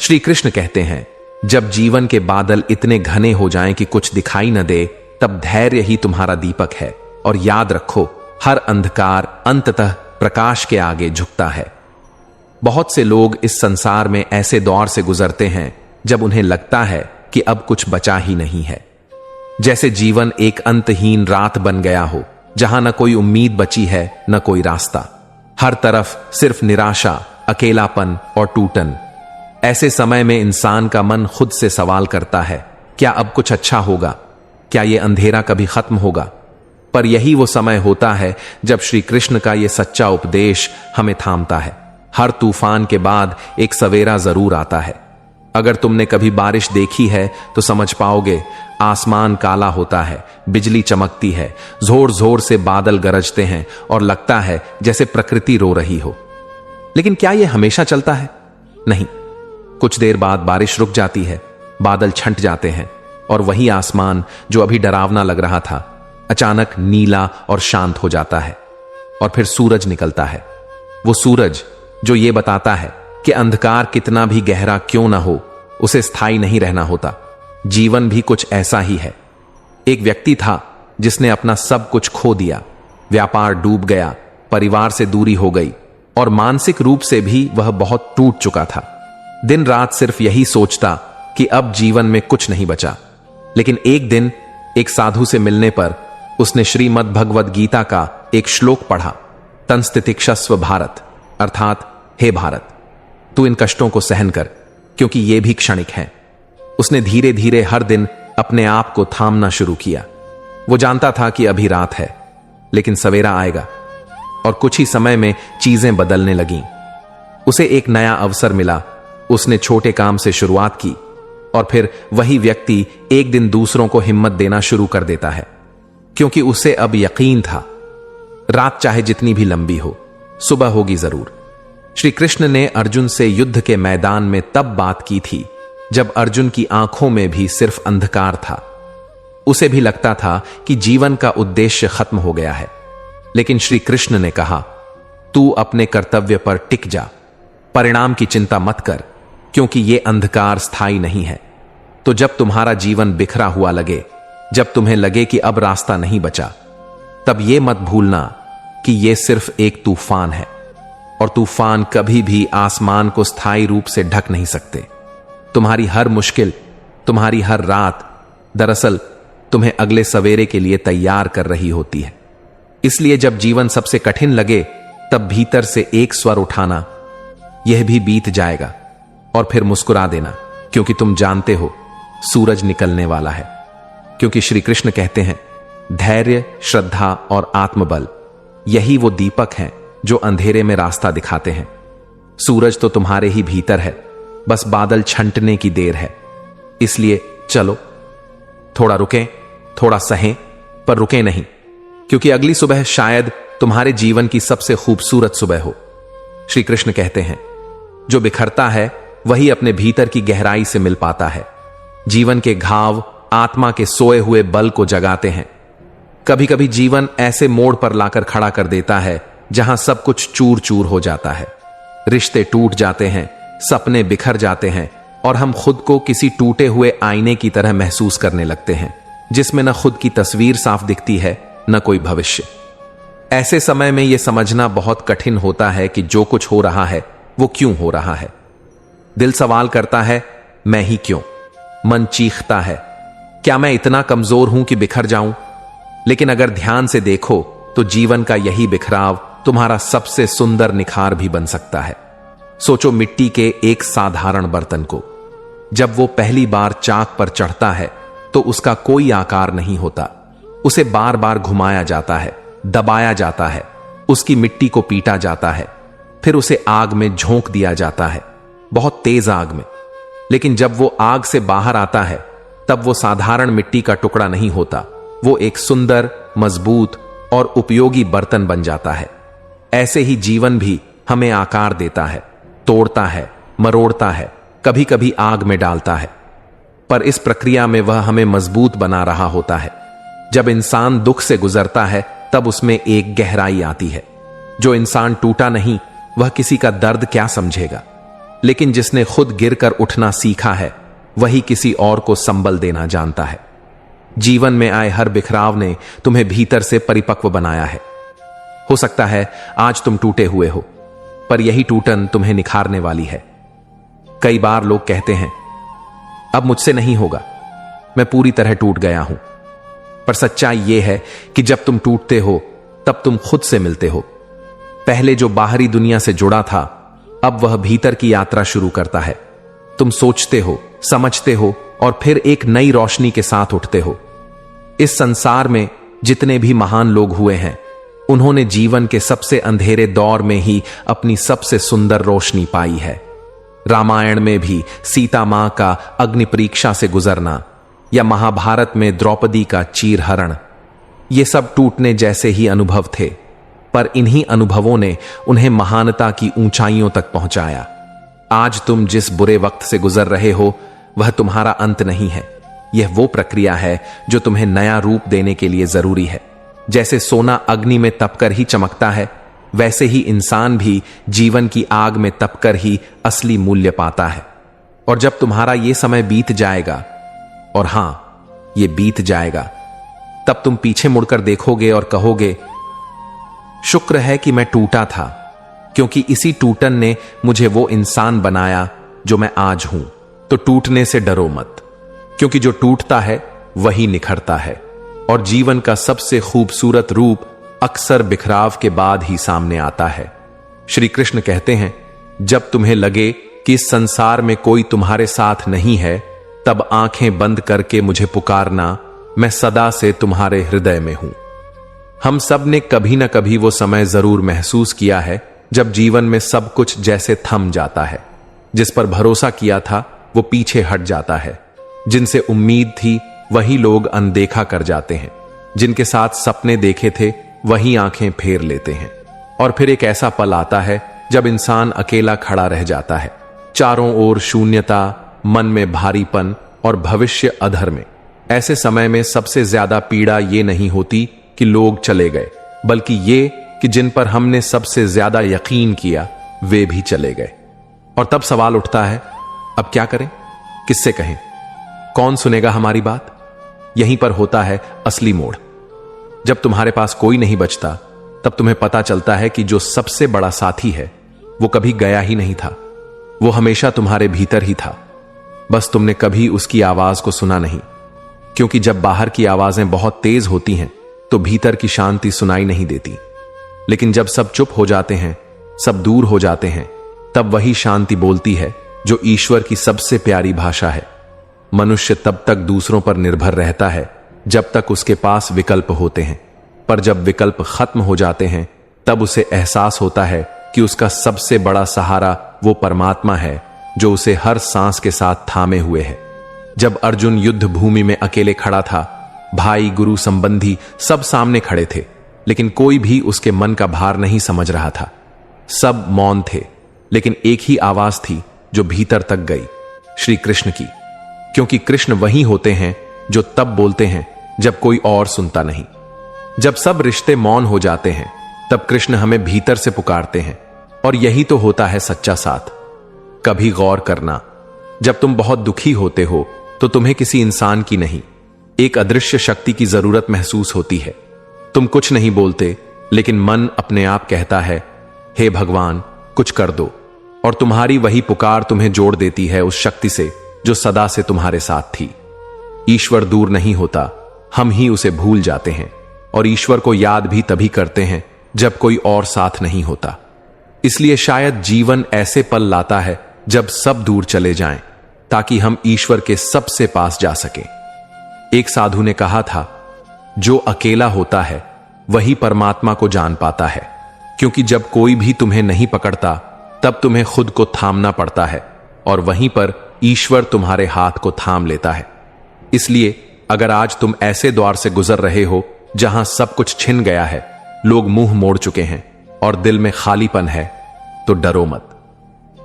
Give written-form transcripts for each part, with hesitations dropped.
श्री कृष्ण कहते हैं, जब जीवन के बादल इतने घने हो जाएं कि कुछ दिखाई न दे, तब धैर्य ही तुम्हारा दीपक है। और याद रखो, हर अंधकार अंततः प्रकाश के आगे झुकता है। बहुत से लोग इस संसार में ऐसे दौर से गुजरते हैं जब उन्हें लगता है कि अब कुछ बचा ही नहीं है। जैसे जीवन एक अंतहीन रात बन गया हो, जहां न कोई उम्मीद बची है, न कोई रास्ता। हर तरफ सिर्फ निराशा, अकेलापन और टूटन। ऐसे समय में इंसान का मन खुद से सवाल करता है, क्या अब कुछ अच्छा होगा? क्या यह अंधेरा कभी खत्म होगा? पर यही वो समय होता है जब श्री कृष्ण का यह सच्चा उपदेश हमें थामता है। हर तूफान के बाद एक सवेरा जरूर आता है। अगर तुमने कभी बारिश देखी है तो समझ पाओगे, आसमान काला होता है, बिजली चमकती है, जोर जोर से बादल गरजते हैं और लगता है जैसे प्रकृति रो रही हो। लेकिन क्या यह हमेशा चलता है? नहीं। कुछ देर बाद बारिश रुक जाती है, बादल छंट जाते हैं और वही आसमान जो अभी डरावना लग रहा था, अचानक नीला और शांत हो जाता है। और फिर सूरज निकलता है। वो सूरज जो ये बताता है कि अंधकार कितना भी गहरा क्यों ना हो, उसे स्थायी नहीं रहना होता। जीवन भी कुछ ऐसा ही है। एक व्यक्ति था जिसने अपना सब कुछ खो दिया। व्यापार डूब गया, परिवार से दूरी हो गई और मानसिक रूप से भी वह बहुत टूट चुका था। दिन रात सिर्फ यही सोचता कि अब जीवन में कुछ नहीं बचा। लेकिन एक दिन एक साधु से मिलने पर उसने श्रीमद् भगवद गीता का एक श्लोक पढ़ा, तंस्तितिक्षस्व भारत, अर्थात हे भारत, तू इन कष्टों को सहन कर, क्योंकि ये भी क्षणिक हैं। उसने धीरे धीरे हर दिन अपने आप को थामना शुरू किया। वो जानता था कि अभी रात है, लेकिन सवेरा आएगा। और कुछ ही समय में चीजें बदलने लगीं। उसे एक नया अवसर मिला। उसने छोटे काम से शुरुआत की और फिर वही व्यक्ति एक दिन दूसरों को हिम्मत देना शुरू कर देता है, क्योंकि उसे अब यकीन था, रात चाहे जितनी भी लंबी हो, सुबह होगी जरूर। श्री कृष्ण ने अर्जुन से युद्ध के मैदान में तब बात की थी जब अर्जुन की आंखों में भी सिर्फ अंधकार था। उसे भी लगता था कि जीवन का उद्देश्य खत्म हो गया है। लेकिन श्री कृष्ण ने कहा, तू अपने कर्तव्य पर टिक जा, परिणाम की चिंता मत कर, क्योंकि यह अंधकार स्थायी नहीं है। तो जब तुम्हारा जीवन बिखरा हुआ लगे, जब तुम्हें लगे कि अब रास्ता नहीं बचा, तब यह मत भूलना कि यह सिर्फ एक तूफान है और तूफान कभी भी आसमान को स्थायी रूप से ढक नहीं सकते। तुम्हारी हर मुश्किल, तुम्हारी हर रात दरअसल तुम्हें अगले सवेरे के लिए तैयार कर रही होती है। इसलिए जब जीवन सबसे कठिन लगे, तब भीतर से एक स्वर उठाना, यह भी बीत जाएगा, और फिर मुस्कुरा देना, क्योंकि तुम जानते हो सूरज निकलने वाला है। क्योंकि श्री कृष्ण कहते हैं, धैर्य, श्रद्धा और आत्मबल, यही वो दीपक हैं जो अंधेरे में रास्ता दिखाते हैं। सूरज तो तुम्हारे ही भीतर है, बस बादल छंटने की देर है। इसलिए चलो, थोड़ा रुकें, थोड़ा सहें, पर रुकें नहीं, क्योंकि अगली सुबह शायद तुम्हारे जीवन की सबसे खूबसूरत सुबह हो। श्री कृष्ण कहते हैं, जो बिखरता है वही अपने भीतर की गहराई से मिल पाता है। जीवन के घाव आत्मा के सोए हुए बल को जगाते हैं। कभी कभी जीवन ऐसे मोड़ पर लाकर खड़ा कर देता है जहां सब कुछ चूर चूर हो जाता है। रिश्ते टूट जाते हैं, सपने बिखर जाते हैं और हम खुद को किसी टूटे हुए आईने की तरह महसूस करने लगते हैं, जिसमें न खुद की तस्वीर साफ दिखती है, न कोई भविष्य। ऐसे समय में यह समझना बहुत कठिन होता है कि जो कुछ हो रहा है वो क्यों हो रहा है। दिल सवाल करता है, मैं ही क्यों? मन चीखता है, क्या मैं इतना कमजोर हूं कि बिखर जाऊं? लेकिन अगर ध्यान से देखो तो जीवन का यही बिखराव तुम्हारा सबसे सुंदर निखार भी बन सकता है। सोचो मिट्टी के एक साधारण बर्तन को। जब वो पहली बार चाक पर चढ़ता है तो उसका कोई आकार नहीं होता। उसे बार बार घुमाया जाता है, दबाया जाता है, उसकी मिट्टी को पीटा जाता है, फिर उसे आग में झोंक दिया जाता है, बहुत तेज आग में। लेकिन जब वो आग से बाहर आता है, तब वो साधारण मिट्टी का टुकड़ा नहीं होता, वो एक सुंदर, मजबूत और उपयोगी बर्तन बन जाता है। ऐसे ही जीवन भी हमें आकार देता है, तोड़ता है, मरोड़ता है, कभी कभी आग में डालता है, पर इस प्रक्रिया में वह हमें मजबूत बना रहा होता है। जब इंसान दुख से गुजरता है तब उसमें एक गहराई आती है। जो इंसान टूटा नहीं, वह किसी का दर्द क्या समझेगा। लेकिन जिसने खुद गिरकर उठना सीखा है वही किसी और को संबल देना जानता है। जीवन में आए हर बिखराव ने तुम्हें भीतर से परिपक्व बनाया है। हो सकता है आज तुम टूटे हुए हो, पर यही टूटन तुम्हें निखारने वाली है। कई बार लोग कहते हैं अब मुझसे नहीं होगा, मैं पूरी तरह टूट गया हूं। पर सच्चाई यह है कि जब तुम टूटते हो तब तुम खुद से मिलते हो। पहले जो बाहरी दुनिया से जुड़ा था अब वह भीतर की यात्रा शुरू करता है। तुम सोचते हो, समझते हो और फिर एक नई रोशनी के साथ उठते हो। इस संसार में जितने भी महान लोग हुए हैं उन्होंने जीवन के सबसे अंधेरे दौर में ही अपनी सबसे सुंदर रोशनी पाई है। रामायण में भी सीता मां का अग्नि परीक्षा से गुजरना या महाभारत में द्रौपदी का चीरहरण, ये सब टूटने जैसे ही अनुभव थे, पर इन्हीं अनुभवों ने उन्हें महानता की ऊंचाइयों तक पहुंचाया। आज तुम जिस बुरे वक्त से गुजर रहे हो वह तुम्हारा अंत नहीं है। यह वो प्रक्रिया है जो तुम्हें नया रूप देने के लिए जरूरी है। जैसे सोना अग्नि में तपकर ही चमकता है, वैसे ही इंसान भी जीवन की आग में तपकर ही असली मूल्य पाता है। और जब तुम्हारा यह समय बीत जाएगा, और हां यह बीत जाएगा, तब तुम पीछे मुड़कर देखोगे और कहोगे शुक्र है कि मैं टूटा था, क्योंकि इसी टूटन ने मुझे वो इंसान बनाया जो मैं आज हूं। तो टूटने से डरो मत, क्योंकि जो टूटता है वही निखरता है। और जीवन का सबसे खूबसूरत रूप अक्सर बिखराव के बाद ही सामने आता है। श्री कृष्ण कहते हैं, जब तुम्हें लगे कि इस संसार में कोई तुम्हारे साथ नहीं है, तब आंखें बंद करके मुझे पुकारना, मैं सदा से तुम्हारे हृदय में हूं। हम सब ने कभी ना कभी वो समय जरूर महसूस किया है जब जीवन में सब कुछ जैसे थम जाता है। जिस पर भरोसा किया था वो पीछे हट जाता है। जिनसे उम्मीद थी वही लोग अनदेखा कर जाते हैं। जिनके साथ सपने देखे थे वही आंखें फेर लेते हैं। और फिर एक ऐसा पल आता है जब इंसान अकेला खड़ा रह जाता है। चारों ओर शून्यता, मन में भारीपन और भविष्य अधर में। ऐसे समय में सबसे ज्यादा पीड़ा ये नहीं होती कि लोग चले गए, बल्कि ये कि जिन पर हमने सबसे ज्यादा यकीन किया वे भी चले गए। और तब सवाल उठता है, अब क्या करें, किससे कहें, कौन सुनेगा हमारी बात। यहीं पर होता है असली मोड़। जब तुम्हारे पास कोई नहीं बचता तब तुम्हें पता चलता है कि जो सबसे बड़ा साथी है वो कभी गया ही नहीं था, वो हमेशा तुम्हारे भीतर ही था। बस तुमने कभी उसकी आवाज को सुना नहीं, क्योंकि जब बाहर की आवाजें बहुत तेज होती हैं तो भीतर की शांति सुनाई नहीं देती। लेकिन जब सब चुप हो जाते हैं, सब दूर हो जाते हैं, तब वही शांति बोलती है जो ईश्वर की सबसे प्यारी भाषा है। मनुष्य तब तक दूसरों पर निर्भर रहता है जब तक उसके पास विकल्प होते हैं, पर जब विकल्प खत्म हो जाते हैं तब उसे एहसास होता है कि उसका सबसे बड़ा सहारा वो परमात्मा है जो उसे हर सांस के साथ थामे हुए है। जब अर्जुन युद्ध भूमि में अकेले खड़ा था, भाई, गुरु, संबंधी सब सामने खड़े थे, लेकिन कोई भी उसके मन का भार नहीं समझ रहा था। सब मौन थे, लेकिन एक ही आवाज थी जो भीतर तक गई, श्री कृष्ण की। क्योंकि कृष्ण वही होते हैं जो तब बोलते हैं जब कोई और सुनता नहीं। जब सब रिश्ते मौन हो जाते हैं तब कृष्ण हमें भीतर से पुकारते हैं, और यही तो होता है सच्चा साथ। कभी गौर करना, जब तुम बहुत दुखी होते हो तो तुम्हें किसी इंसान की नहीं, एक अदृश्य शक्ति की जरूरत महसूस होती है। तुम कुछ नहीं बोलते, लेकिन मन अपने आप कहता है, हे भगवान कुछ कर दो। और तुम्हारी वही पुकार तुम्हें जोड़ देती है उस शक्ति से जो सदा से तुम्हारे साथ थी। ईश्वर दूर नहीं होता, हम ही उसे भूल जाते हैं। और ईश्वर को याद भी तभी करते हैं जब कोई और साथ नहीं होता। इसलिए शायद जीवन ऐसे पल लाता है जब सब दूर चले जाएं, ताकि हम ईश्वर के सबसे पास जा सकें। एक साधु ने कहा था, जो अकेला होता है वही परमात्मा को जान पाता है, क्योंकि जब कोई भी तुम्हें नहीं पकड़ता तब तुम्हें खुद को थामना पड़ता है, और वहीं पर ईश्वर तुम्हारे हाथ को थाम लेता है। इसलिए अगर आज तुम ऐसे द्वार से गुजर रहे हो जहां सब कुछ छिन गया है, लोग मुंह मोड़ चुके हैं और दिल में खालीपन है, तो डरो मत।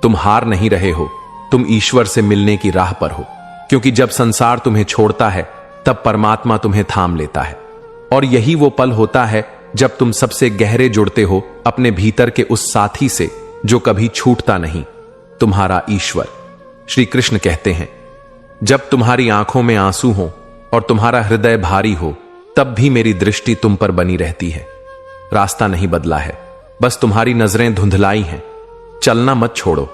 तुम हार नहीं रहे हो, तुम ईश्वर से मिलने की राह पर हो। क्योंकि जब संसार तुम्हें छोड़ता है तब परमात्मा तुम्हें थाम लेता है। और यही वो पल होता है जब तुम सबसे गहरे जुड़ते हो अपने भीतर के उस साथी से जो कभी छूटता नहीं, तुम्हारा ईश्वर। श्री कृष्ण कहते हैं, जब तुम्हारी आंखों में आंसू हो और तुम्हारा हृदय भारी हो, तब भी मेरी दृष्टि तुम पर बनी रहती है। रास्ता नहीं बदला है, बस तुम्हारी नजरें धुंधलाई हैं। चलना मत छोड़ो।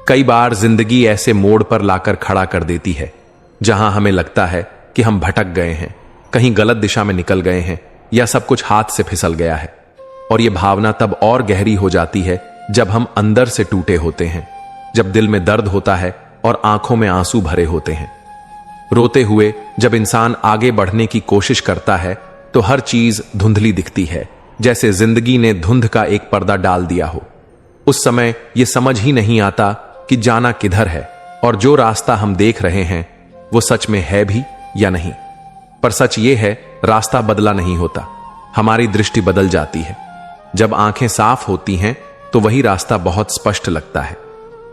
कई बार जिंदगी ऐसे मोड़ पर लाकर खड़ा कर देती है जहां हमें लगता है कि हम भटक गए हैं, कहीं गलत दिशा में निकल गए हैं या सब कुछ हाथ से फिसल गया है। और यह भावना तब और गहरी हो जाती है जब हम अंदर से टूटे होते हैं, जब दिल में दर्द होता है और आंखों में आंसू भरे होते हैं। रोते हुए जब इंसान आगे बढ़ने की कोशिश करता है तो हर चीज धुंधली दिखती है, जैसे जिंदगी ने धुंध का एक पर्दा डाल दिया हो। उस समय यह समझ ही नहीं आता कि जाना किधर है और जो रास्ता हम देख रहे हैं वो सच में है भी या नहीं। पर सच ये है, रास्ता बदला नहीं होता, हमारी दृष्टि बदल जाती है। जब आंखें साफ होती हैं तो वही रास्ता बहुत स्पष्ट लगता है,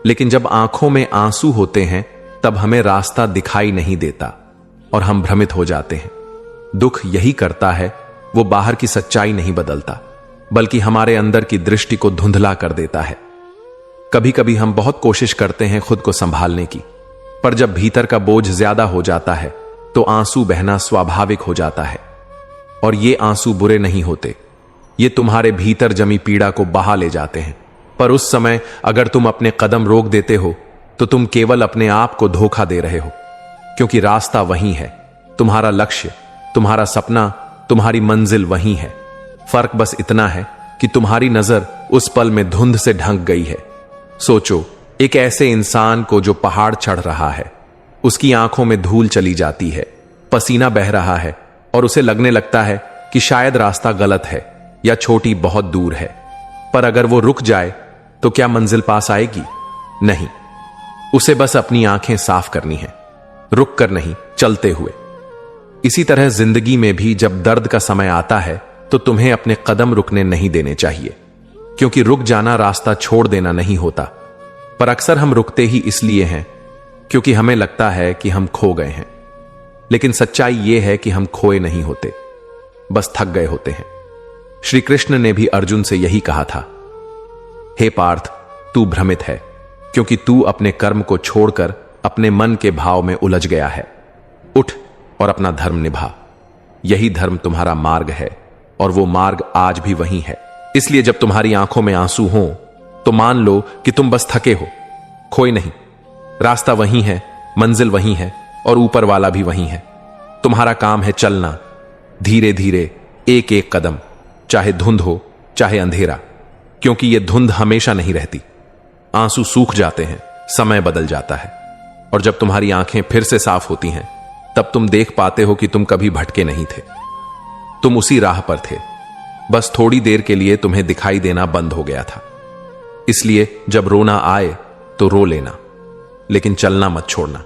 लेकिन जब आंखों में आंसू होते हैं तब हमें रास्ता दिखाई नहीं देता और हम भ्रमित हो जाते हैं। दुख यही करता है, वो बाहर की सच्चाई नहीं बदलता, बल्कि हमारे अंदर की दृष्टि को धुंधला कर देता है। कभी कभी हम बहुत कोशिश करते हैं खुद को संभालने की, पर जब भीतर का बोझ ज्यादा हो जाता है तो आंसू बहना स्वाभाविक हो जाता है। और ये आंसू बुरे नहीं होते, ये तुम्हारे भीतर जमी पीड़ा को बहा ले जाते हैं। पर उस समय अगर तुम अपने कदम रोक देते हो तो तुम केवल अपने आप को धोखा दे रहे हो, क्योंकि रास्ता वही है, तुम्हारा लक्ष्य, तुम्हारा सपना, तुम्हारी मंजिल वही है। फर्क बस इतना है कि तुम्हारी नजर उस पल में धुंध से ढंक गई है। सोचो, एक ऐसे इंसान को जो पहाड़ चढ़ रहा है, उसकी आंखों में धूल चली जाती है, पसीना बह रहा है और उसे लगने लगता है कि शायद रास्ता गलत है या छोटी बहुत दूर है। पर अगर वो रुक जाए तो क्या मंजिल पास आएगी? नहीं, उसे बस अपनी आंखें साफ करनी है, रुक कर नहीं, चलते हुए। इसी तरह जिंदगी में भी जब दर्द का समय आता है तो तुम्हें अपने कदम रुकने नहीं देने चाहिए, क्योंकि रुक जाना रास्ता छोड़ देना नहीं होता। पर अक्सर हम रुकते ही इसलिए हैं क्योंकि हमें लगता है कि हम खो गए हैं। लेकिन सच्चाई यह है कि हम खोए नहीं होते, बस थक गए होते हैं। श्री कृष्ण ने भी अर्जुन से यही कहा था, हे पार्थ, तू भ्रमित है क्योंकि तू अपने कर्म को छोड़कर अपने मन के भाव में उलझ गया है। उठ और अपना धर्म निभा, यही धर्म तुम्हारा मार्ग है और वो मार्ग आज भी वही है। इसलिए जब तुम्हारी आंखों में आंसू हो तो मान लो कि तुम बस थके हो, खोए नहीं। रास्ता वही है, मंजिल वही है और ऊपर वाला भी वही है। तुम्हारा काम है चलना, धीरे धीरे, एक एक कदम, चाहे धुंध हो चाहे अंधेरा, क्योंकि यह धुंध हमेशा नहीं रहती। आंसू सूख जाते हैं, समय बदल जाता है, और जब तुम्हारी आंखें फिर से साफ होती हैं तब तुम देख पाते हो कि तुम कभी भटके नहीं थे, तुम उसी राह पर थे, बस थोड़ी देर के लिए तुम्हें दिखाई देना बंद हो गया था। इसलिए जब रोना आए तो रो लेना, लेकिन चलना मत छोड़ना,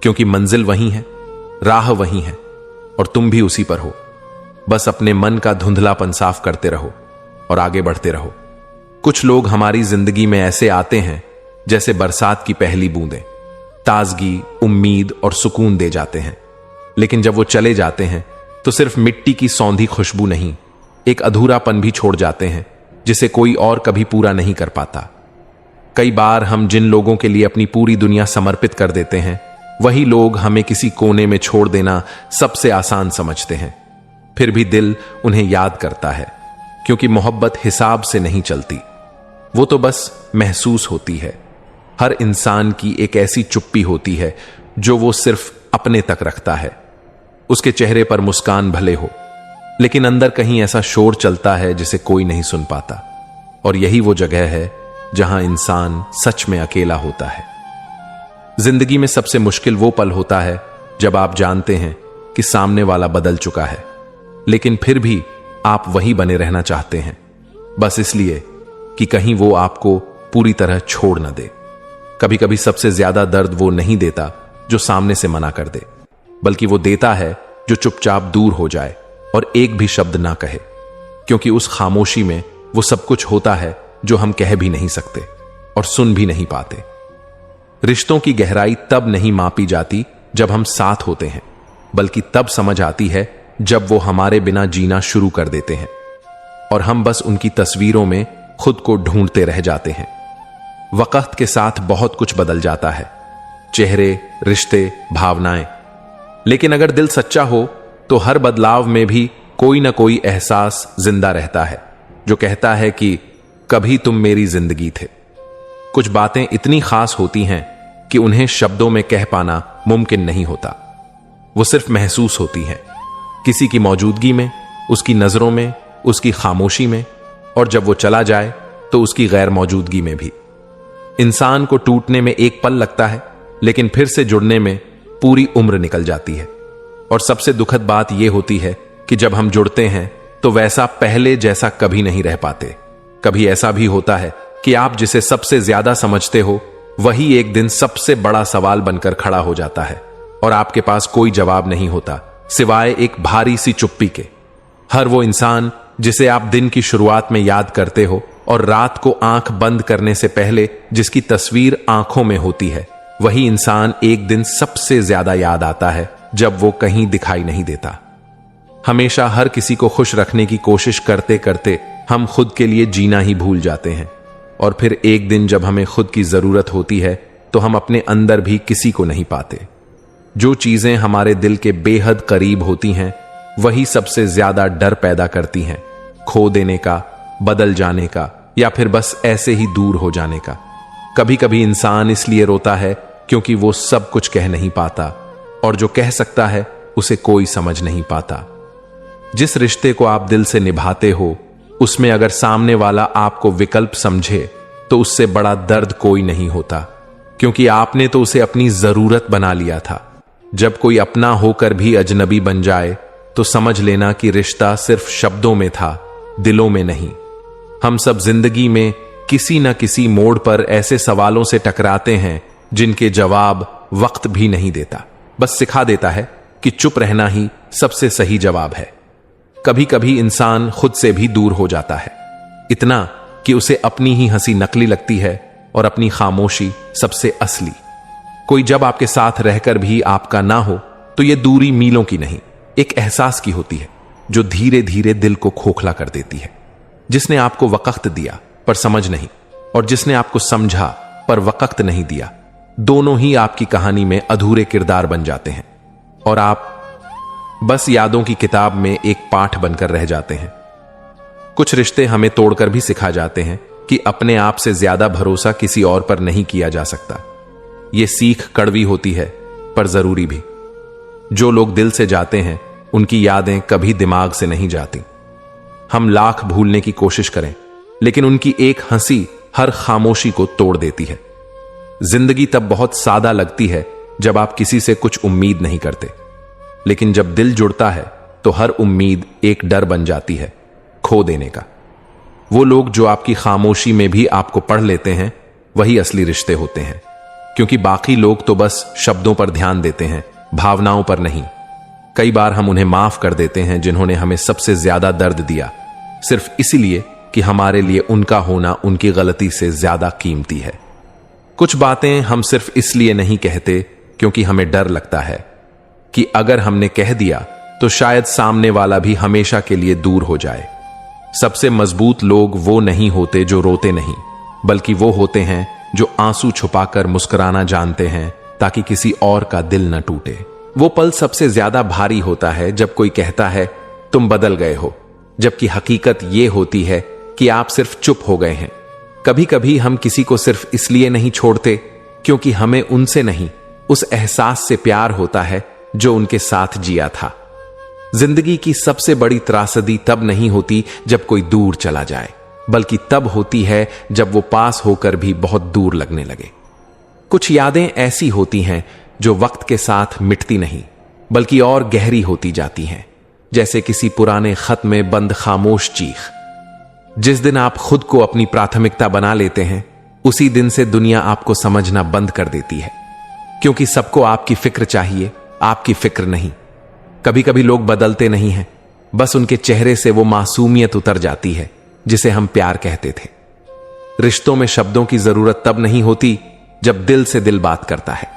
क्योंकि मंजिल वही है, राह वही है और तुम भी उसी पर हो। बस अपने मन का धुंधलापन साफ करते रहो और आगे बढ़ते रहो। कुछ लोग हमारी जिंदगी में ऐसे आते हैं जैसे बरसात की पहली बूंदें, ताजगी, उम्मीद और सुकून दे जाते हैं, लेकिन जब वो चले जाते हैं तो सिर्फ मिट्टी की सौंधी खुशबू नहीं, एक अधूरापन भी छोड़ जाते हैं जिसे कोई और कभी पूरा नहीं कर पाता। कई बार हम जिन लोगों के लिए अपनी पूरी दुनिया समर्पित कर देते हैं, वही लोग हमें किसी कोने में छोड़ देना सबसे आसान समझते हैं। फिर भी दिल उन्हें याद करता है, क्योंकि मोहब्बत हिसाब से नहीं चलती, वो तो बस महसूस होती है। हर इंसान की एक ऐसी चुप्पी होती है जो वो सिर्फ अपने तक रखता है। उसके चेहरे पर मुस्कान भले हो, लेकिन अंदर कहीं ऐसा शोर चलता है जिसे कोई नहीं सुन पाता। और यही वो जगह है जहां इंसान सच में अकेला होता है। जिंदगी में सबसे मुश्किल वो पल होता है जब आप जानते हैं कि सामने वाला बदल चुका है, लेकिन फिर भी आप वही बने रहना चाहते हैं, बस इसलिए कि कहीं वो आपको पूरी तरह छोड़ न दे। कभी कभी सबसे ज्यादा दर्द वो नहीं देता जो सामने से मना कर दे, बल्कि वो देता है जो चुपचाप दूर हो जाए और एक भी शब्द ना कहे, क्योंकि उस खामोशी में वो सब कुछ होता है जो हम कह भी नहीं सकते और सुन भी नहीं पाते। रिश्तों की गहराई तब नहीं मापी जाती जब हम साथ होते हैं, बल्कि तब समझ आती है जब वो हमारे बिना जीना शुरू कर देते हैं और हम बस उनकी तस्वीरों में खुद को ढूंढते रह जाते हैं। वक्त के साथ बहुत कुछ बदल जाता है, चेहरे, रिश्ते, भावनाएं। लेकिन अगर दिल सच्चा हो तो हर बदलाव में भी कोई ना कोई एहसास जिंदा रहता है जो कहता है कि कभी तुम मेरी जिंदगी थे। कुछ बातें इतनी खास होती हैं कि उन्हें शब्दों में कह पाना मुमकिन नहीं होता। वो सिर्फ महसूस होती हैं, किसी की मौजूदगी में, उसकी नजरों में, उसकी खामोशी में, और जब वो चला जाए तो उसकी गैर मौजूदगी में भी। इंसान को टूटने में एक पल लगता है, लेकिन फिर से जुड़ने में पूरी उम्र निकल जाती है। और सबसे दुखद बात यह होती है कि जब हम जुड़ते हैं तो वैसा पहले जैसा कभी नहीं रह पाते। कभी ऐसा भी होता है कि आप जिसे सबसे ज्यादा समझते हो वही एक दिन सबसे बड़ा सवाल बनकर खड़ा हो जाता है और आपके पास कोई जवाब नहीं होता सिवाय एक भारी सी चुप्पी के। हर वो इंसान जिसे आप दिन की शुरुआत में याद करते हो और रात को आंख बंद करने से पहले जिसकी तस्वीर आंखों में होती है, वही इंसान एक दिन सबसे ज्यादा याद आता है जब वो कहीं दिखाई नहीं देता। हमेशा हर किसी को खुश रखने की कोशिश करते करते हम खुद के लिए जीना ही भूल जाते हैं, और फिर एक दिन जब हमें खुद की जरूरत होती है तो हम अपने अंदर भी किसी को नहीं पाते। जो चीजें हमारे दिल के बेहद करीब होती हैं वही सबसे ज्यादा डर पैदा करती हैं, खो देने का, बदल जाने का, या फिर बस ऐसे ही दूर हो जाने का। कभी कभी इंसान इसलिए रोता है क्योंकि वो सब कुछ कह नहीं पाता, और जो कह सकता है उसे कोई समझ नहीं पाता। जिस रिश्ते को आप दिल से निभाते हो उसमें अगर सामने वाला आपको विकल्प समझे तो उससे बड़ा दर्द कोई नहीं होता, क्योंकि आपने तो उसे अपनी जरूरत बना लिया था। जब कोई अपना होकर भी अजनबी बन जाए तो समझ लेना कि रिश्ता सिर्फ शब्दों में था, दिलों में नहीं। हम सब जिंदगी में किसी न किसी मोड़ पर ऐसे सवालों से टकराते हैं जिनके जवाब वक्त भी नहीं देता, बस सिखा देता है कि चुप रहना ही सबसे सही जवाब है। कभी कभी इंसान खुद से भी दूर हो जाता है, इतना कि उसे अपनी ही हंसी नकली लगती है और अपनी खामोशी सबसे असली। कोई जब आपके साथ रहकर भी आपका ना हो तो यह दूरी मीलों की नहीं, एक एहसास की होती है जो धीरे धीरे दिल को खोखला कर देती है। जिसने आपको वक्त दिया पर समझ नहीं, और जिसने आपको समझा पर वक्त नहीं दिया, दोनों ही आपकी कहानी में अधूरे किरदार बन जाते हैं और आप बस यादों की किताब में एक पाठ बनकर रह जाते हैं। कुछ रिश्ते हमें तोड़कर भी सिखा जाते हैं कि अपने आप से ज्यादा भरोसा किसी और पर नहीं किया जा सकता। यह सीख कड़वी होती है पर जरूरी भी। जो लोग दिल से जाते हैं उनकी यादें कभी दिमाग से नहीं जाती। हम लाख भूलने की कोशिश करें लेकिन उनकी एक हंसी हर खामोशी को तोड़ देती है। जिंदगी तब बहुत सादा लगती है जब आप किसी से कुछ उम्मीद नहीं करते, लेकिन जब दिल जुड़ता है तो हर उम्मीद एक डर बन जाती है खो देने का। वो लोग जो आपकी खामोशी में भी आपको पढ़ लेते हैं वही असली रिश्ते होते हैं, क्योंकि बाकी लोग तो बस शब्दों पर ध्यान देते हैं, भावनाओं पर नहीं। कई बार हम उन्हें माफ कर देते हैं जिन्होंने हमें सबसे ज्यादा दर्द दिया, सिर्फ इसलिए कि हमारे लिए उनका होना उनकी गलती से ज्यादा कीमती है। कुछ बातें हम सिर्फ इसलिए नहीं कहते क्योंकि हमें डर लगता है कि अगर हमने कह दिया तो शायद सामने वाला भी हमेशा के लिए दूर हो जाए। सबसे मजबूत लोग वो नहीं होते जो रोते नहीं, बल्कि वो होते हैं जो आंसू छुपाकर मुस्कुराना जानते हैं ताकि किसी और का दिल न टूटे। वो पल सबसे ज्यादा भारी होता है जब कोई कहता है तुम बदल गए हो, जबकि हकीकत ये होती है कि आप सिर्फ चुप हो गए हैं। कभी कभी हम किसी को सिर्फ इसलिए नहीं छोड़ते क्योंकि हमें उनसे नहीं, उस एहसास से प्यार होता है जो उनके साथ जिया था। जिंदगी की सबसे बड़ी त्रासदी तब नहीं होती जब कोई दूर चला जाए, बल्कि तब होती है जब वो पास होकर भी बहुत दूर लगने लगे। कुछ यादें ऐसी होती हैं जो वक्त के साथ मिटती नहीं, बल्कि और गहरी होती जाती हैं, जैसे किसी पुराने खत में बंद खामोश चीख। जिस दिन आप खुद को अपनी प्राथमिकता बना लेते हैं, उसी दिन से दुनिया आपको समझना बंद कर देती है, क्योंकि सबको आपकी फिक्र चाहिए, आपकी फिक्र नहीं। कभी कभी लोग बदलते नहीं हैं, बस उनके चेहरे से वो मासूमियत उतर जाती है जिसे हम प्यार कहते थे। रिश्तों में शब्दों की जरूरत तब नहीं होती जब दिल से दिल बात करता है,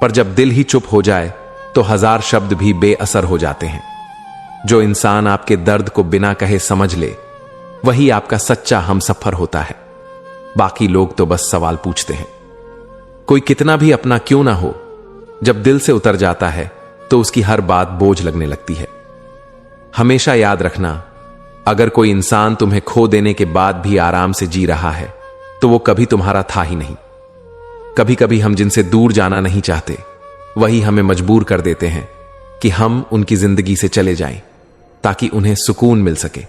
पर जब दिल ही चुप हो जाए तो हजार शब्द भी बेअसर हो जाते हैं। जो इंसान आपके दर्द को बिना कहे समझ ले, वही आपका सच्चा हमसफर होता है। बाकी लोग तो बस सवाल पूछते हैं। कोई कितना भी अपना क्यों ना हो, जब दिल से उतर जाता है तो उसकी हर बात बोझ लगने लगती है। हमेशा याद रखना, अगर कोई इंसान तुम्हें खो देने के बाद भी आराम से जी रहा है तो वो कभी तुम्हारा था ही नहीं। कभी कभी हम जिनसे दूर जाना नहीं चाहते वही हमें मजबूर कर देते हैं कि हम उनकी जिंदगी से चले जाएं ताकि उन्हें सुकून मिल सके।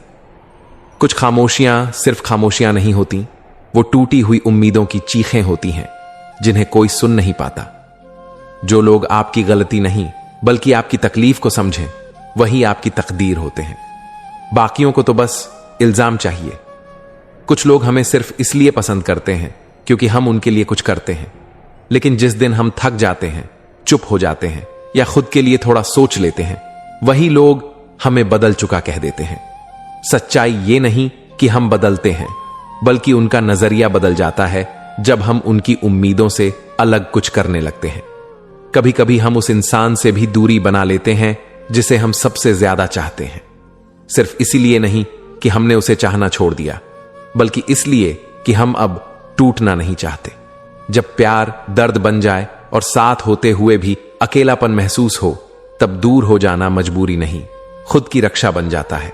कुछ खामोशियां सिर्फ खामोशियां नहीं होती, वो टूटी हुई उम्मीदों की चीखें होती हैं जिन्हें कोई सुन नहीं पाता। जो लोग आपकी गलती नहीं बल्कि आपकी तकलीफ को समझें वही आपकी तकदीर होते हैं। बाकियों को तो बस इल्जाम चाहिए। कुछ लोग हमें सिर्फ इसलिए पसंद करते हैं क्योंकि हम उनके लिए कुछ करते हैं, लेकिन जिस दिन हम थक जाते हैं, चुप हो जाते हैं या खुद के लिए थोड़ा सोच लेते हैं, वही लोग हमें बदल चुका कह देते हैं। सच्चाई ये नहीं कि हम बदलते हैं, बल्कि उनका नजरिया बदल जाता है जब हम उनकी उम्मीदों से अलग कुछ करने लगते हैं। कभी कभी हम उस इंसान से भी दूरी बना लेते हैं जिसे हम सबसे ज्यादा चाहते हैं, सिर्फ इसीलिए नहीं कि हमने उसे चाहना छोड़ दिया, बल्कि इसलिए कि हम अब टूटना नहीं चाहते। जब प्यार दर्द बन जाए और साथ होते हुए भी अकेलापन महसूस हो, तब दूर हो जाना मजबूरी नहीं, खुद की रक्षा बन जाता है।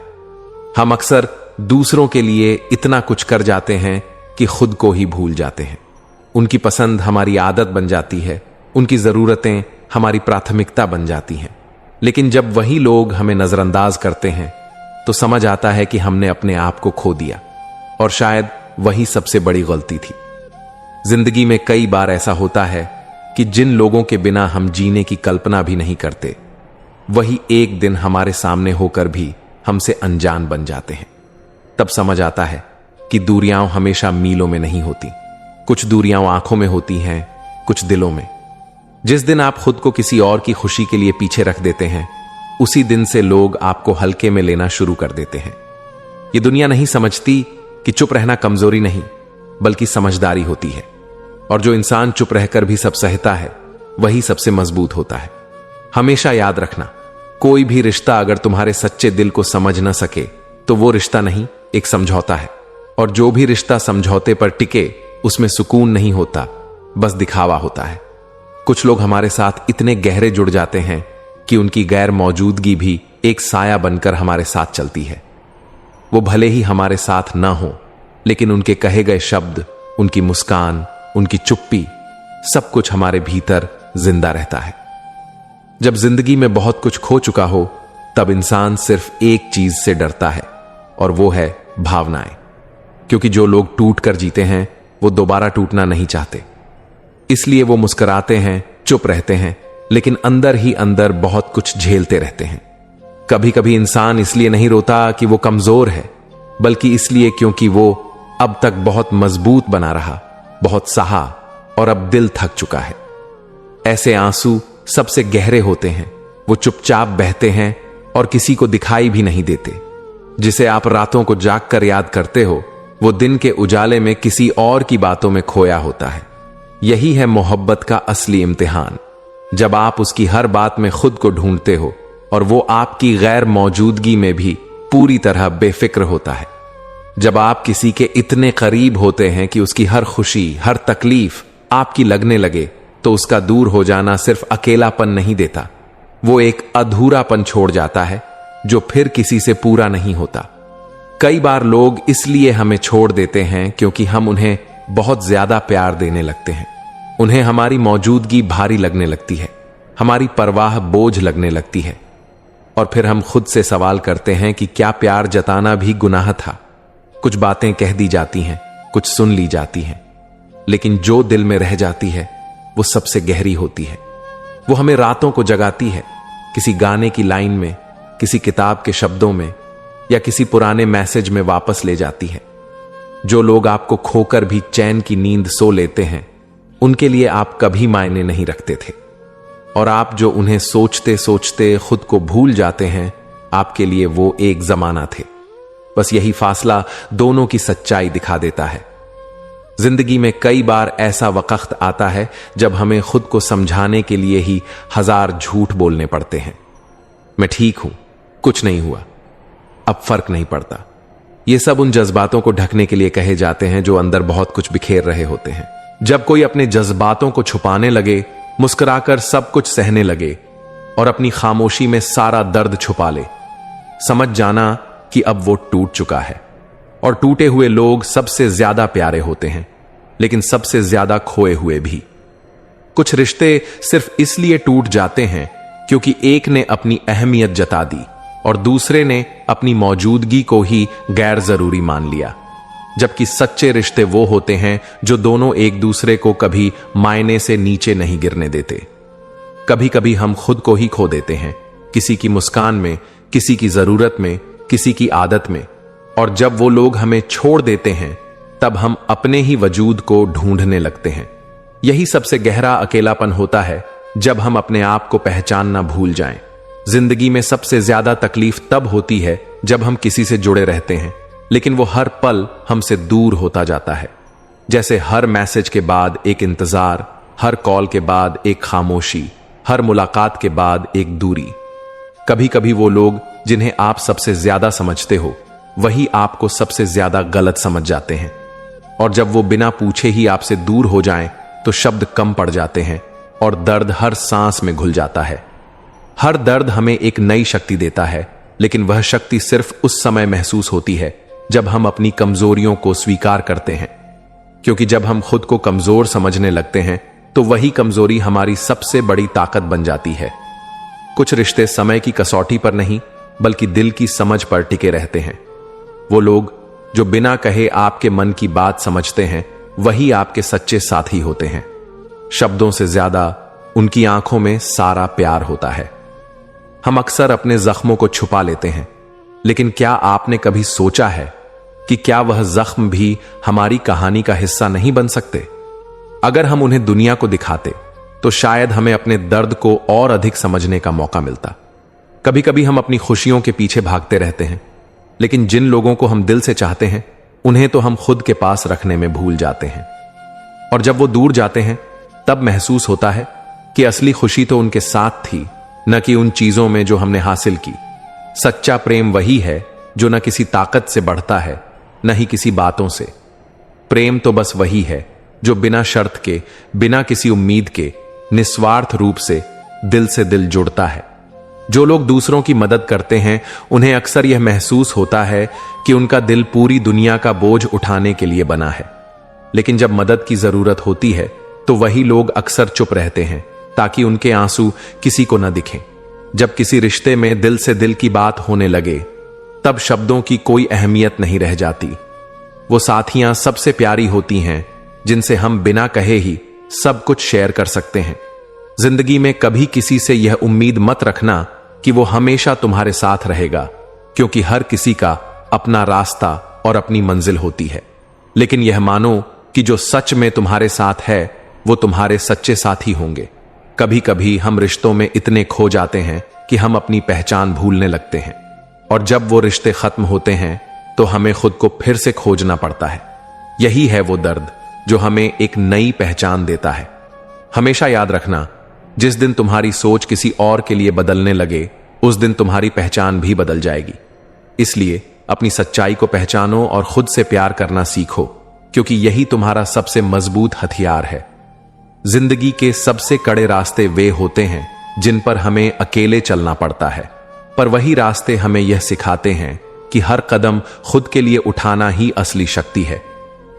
हम अक्सर दूसरों के लिए इतना कुछ कर जाते हैं कि खुद को ही भूल जाते हैं। उनकी पसंद हमारी आदत बन जाती है, उनकी जरूरतें हमारी प्राथमिकता बन जाती हैं। लेकिन जब वही लोग हमें नजरअंदाज करते हैं तो समझ आता है कि हमने अपने आप को खो दिया, और शायद वही सबसे बड़ी गलती थी। जिंदगी में कई बार ऐसा होता है कि जिन लोगों के बिना हम जीने की कल्पना भी नहीं करते, वही एक दिन हमारे सामने होकर भी हमसे अनजान बन जाते हैं। तब समझ आता है कि दूरियां हमेशा मीलों में नहीं होती, कुछ दूरियां आंखों में होती हैं, कुछ दिलों में। जिस दिन आप खुद को किसी और की खुशी के लिए पीछे रख देते हैं, उसी दिन से लोग आपको हल्के में लेना शुरू कर देते हैं। ये दुनिया नहीं समझती कि चुप रहना कमजोरी नहीं बल्कि समझदारी होती है, और जो इंसान चुप रहकर भी सब सहता है वही सबसे मजबूत होता है। हमेशा याद रखना, कोई भी रिश्ता अगर तुम्हारे सच्चे दिल को समझ न सके तो वो रिश्ता नहीं, एक समझौता है। और जो भी रिश्ता समझौते पर टिके उसमें सुकून नहीं होता, बस दिखावा होता है। कुछ लोग हमारे साथ इतने गहरे जुड़ जाते हैं कि उनकी गैर मौजूदगी भी एक साया बनकर हमारे साथ चलती है। वो भले ही हमारे साथ ना हो, लेकिन उनके कहे गए शब्द, उनकी मुस्कान, उनकी चुप्पी, सब कुछ हमारे भीतर जिंदा रहता है। जब जिंदगी में बहुत कुछ खो चुका हो, तब इंसान सिर्फ एक चीज से डरता है, और वो है भावनाएं। क्योंकि जो लोग टूट कर जीते हैं वो दोबारा टूटना नहीं चाहते, इसलिए वो मुस्कुराते हैं, चुप रहते हैं, लेकिन अंदर ही अंदर बहुत कुछ झेलते रहते हैं। कभी कभी इंसान इसलिए नहीं रोता कि वो कमजोर है, बल्कि इसलिए क्योंकि वो अब तक बहुत मजबूत बना रहा, बहुत सहा, और अब दिल थक चुका है। ऐसे आंसू सबसे गहरे होते हैं, वो चुपचाप बहते हैं और किसी को दिखाई भी नहीं देते। जिसे आप रातों को जाग कर याद करते हो, वो दिन के उजाले में किसी और की बातों में खोया होता है। यही है मोहब्बत का असली इम्तिहान, जब आप उसकी हर बात में खुद को ढूंढते हो और वो आपकी गैर मौजूदगी में भी पूरी तरह बेफिक्र होता है। जब आप किसी के इतने करीब होते हैं कि उसकी हर खुशी, हर तकलीफ आपकी लगने लगे, तो उसका दूर हो जाना सिर्फ अकेलापन नहीं देता, वो एक अधूरापन छोड़ जाता है जो फिर किसी से पूरा नहीं होता। कई बार लोग इसलिए हमें छोड़ देते हैं क्योंकि हम उन्हें बहुत ज्यादा प्यार देने लगते हैं। उन्हें हमारी मौजूदगी भारी लगने लगती है, हमारी परवाह बोझ लगने लगती है, और फिर हम खुद से सवाल करते हैं कि क्या प्यार जताना भी गुनाह था। कुछ बातें कह दी जाती हैं, कुछ सुन ली जाती हैं, लेकिन जो दिल में रह जाती है वो सबसे गहरी होती है। वो हमें रातों को जगाती है, किसी गाने की लाइन में, किसी किताब के शब्दों में, या किसी पुराने मैसेज में वापस ले जाती है। जो लोग आपको खोकर भी चैन की नींद सो लेते हैं, उनके लिए आप कभी मायने नहीं रखते थे, और आप जो उन्हें सोचते सोचते खुद को भूल जाते हैं, आपके लिए वो एक जमाना थे। बस यही फासला दोनों की सच्चाई दिखा देता है। जिंदगी में कई बार ऐसा वक्त आता है जब हमें खुद को समझाने के लिए ही 1000 झूठ बोलने पड़ते हैं। मैं ठीक हूं, कुछ नहीं हुआ, अब फर्क नहीं पड़ता। ये सब उन जज्बातों को ढकने के लिए कहे जाते हैं जो अंदर बहुत कुछ बिखेर रहे होते हैं। जब कोई अपने जज्बातों को छुपाने लगे, मुस्कुराकर सब कुछ सहने लगे और अपनी खामोशी में सारा दर्द छुपा ले, समझ जाना कि अब वो टूट चुका है। और टूटे हुए लोग सबसे ज्यादा प्यारे होते हैं, लेकिन सबसे ज्यादा खोए हुए भी। कुछ रिश्ते सिर्फ इसलिए टूट जाते हैं क्योंकि एक ने अपनी अहमियत जता दी और दूसरे ने अपनी मौजूदगी को ही गैर जरूरी मान लिया। जबकि सच्चे रिश्ते वो होते हैं जो दोनों एक दूसरे को कभी मायने से नीचे नहीं गिरने देते। कभी कभी हम खुद को ही खो देते हैं, किसी की मुस्कान में, किसी की जरूरत में, किसी की आदत में। और जब वो लोग हमें छोड़ देते हैं तब हम अपने ही वजूद को ढूंढने लगते हैं। यही सबसे गहरा अकेलापन होता है, जब हम अपने आप को पहचानना भूल जाएं। जिंदगी में सबसे ज्यादा तकलीफ तब होती है जब हम किसी से जुड़े रहते हैं लेकिन वो हर पल हमसे दूर होता जाता है। जैसे हर मैसेज के बाद एक इंतजार, हर कॉल के बाद एक खामोशी, हर मुलाकात के बाद एक दूरी। कभी कभी वो लोग जिन्हें आप सबसे ज्यादा समझते हो वही आपको सबसे ज्यादा गलत समझ जाते हैं। और जब वो बिना पूछे ही आपसे दूर हो जाएं तो शब्द कम पड़ जाते हैं और दर्द हर सांस में घुल जाता है। हर दर्द हमें एक नई शक्ति देता है, लेकिन वह शक्ति सिर्फ उस समय महसूस होती है जब हम अपनी कमजोरियों को स्वीकार करते हैं। क्योंकि जब हम खुद को कमजोर समझने लगते हैं तो वही कमजोरी हमारी सबसे बड़ी ताकत बन जाती है। कुछ रिश्ते समय की कसौटी पर नहीं बल्कि दिल की समझ पर टिके रहते हैं। वो लोग जो बिना कहे आपके मन की बात समझते हैं वही आपके सच्चे साथी होते हैं। शब्दों से ज्यादा उनकी आंखों में सारा प्यार होता है। हम अक्सर अपने जख्मों को छुपा लेते हैं, लेकिन क्या आपने कभी सोचा है कि क्या वह जख्म भी हमारी कहानी का हिस्सा नहीं बन सकते? अगर हम उन्हें दुनिया को दिखाते तो शायद हमें अपने दर्द को और अधिक समझने का मौका मिलता। कभी कभी हम अपनी खुशियों के पीछे भागते रहते हैं, लेकिन जिन लोगों को हम दिल से चाहते हैं उन्हें तो हम खुद के पास रखने में भूल जाते हैं। और जब वो दूर जाते हैं तब महसूस होता है कि असली खुशी तो उनके साथ थी, न कि उन चीजों में जो हमने हासिल की। सच्चा प्रेम वही है जो न किसी ताकत से बढ़ता है, न ही किसी बातों से। प्रेम तो बस वही है जो बिना शर्त के, बिना किसी उम्मीद के, निस्वार्थ रूप से दिल जुड़ता है। जो लोग दूसरों की मदद करते हैं उन्हें अक्सर यह महसूस होता है कि उनका दिल पूरी दुनिया का बोझ उठाने के लिए बना है। लेकिन जब मदद की जरूरत होती है तो वही लोग अक्सर चुप रहते हैं ताकि उनके आंसू किसी को न दिखें। जब किसी रिश्ते में दिल से दिल की बात होने लगे तब शब्दों की कोई अहमियत नहीं रह जाती। वो साथियां सबसे प्यारी होती हैं जिनसे हम बिना कहे ही सब कुछ शेयर कर सकते हैं। जिंदगी में कभी किसी से यह उम्मीद मत रखना कि वो हमेशा तुम्हारे साथ रहेगा, क्योंकि हर किसी का अपना रास्ता और अपनी मंजिल होती है। लेकिन यह मानो कि जो सच में तुम्हारे साथ है वो तुम्हारे सच्चे साथी होंगे। कभी कभी हम रिश्तों में इतने खो जाते हैं कि हम अपनी पहचान भूलने लगते हैं, और जब वो रिश्ते खत्म होते हैं तो हमें खुद को फिर से खोजना पड़ता है। यही है वो दर्द जो हमें एक नई पहचान देता है। हमेशा याद रखना, जिस दिन तुम्हारी सोच किसी और के लिए बदलने लगे उस दिन तुम्हारी पहचान भी बदल जाएगी। इसलिए अपनी सच्चाई को पहचानो और खुद से प्यार करना सीखो, क्योंकि यही तुम्हारा सबसे मजबूत हथियार है। जिंदगी के सबसे कड़े रास्ते वे होते हैं जिन पर हमें अकेले चलना पड़ता है, पर वही रास्ते हमें यह सिखाते हैं कि हर कदम खुद के लिए उठाना ही असली शक्ति है।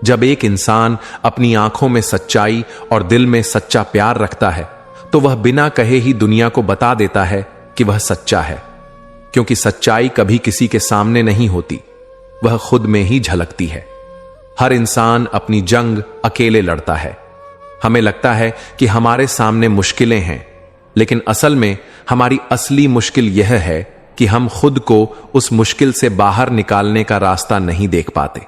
जब एक इंसान अपनी आंखों में सच्चाई और दिल में सच्चा प्यार रखता है तो वह बिना कहे ही दुनिया को बता देता है कि वह सच्चा है, क्योंकि सच्चाई कभी किसी के सामने नहीं होती, वह खुद में ही झलकती है। हर इंसान अपनी जंग अकेले लड़ता है। हमें लगता है कि हमारे सामने मुश्किलें हैं, लेकिन असल में हमारी असली मुश्किल यह है कि हम खुद को उस मुश्किल से बाहर निकालने का रास्ता नहीं देख पाते।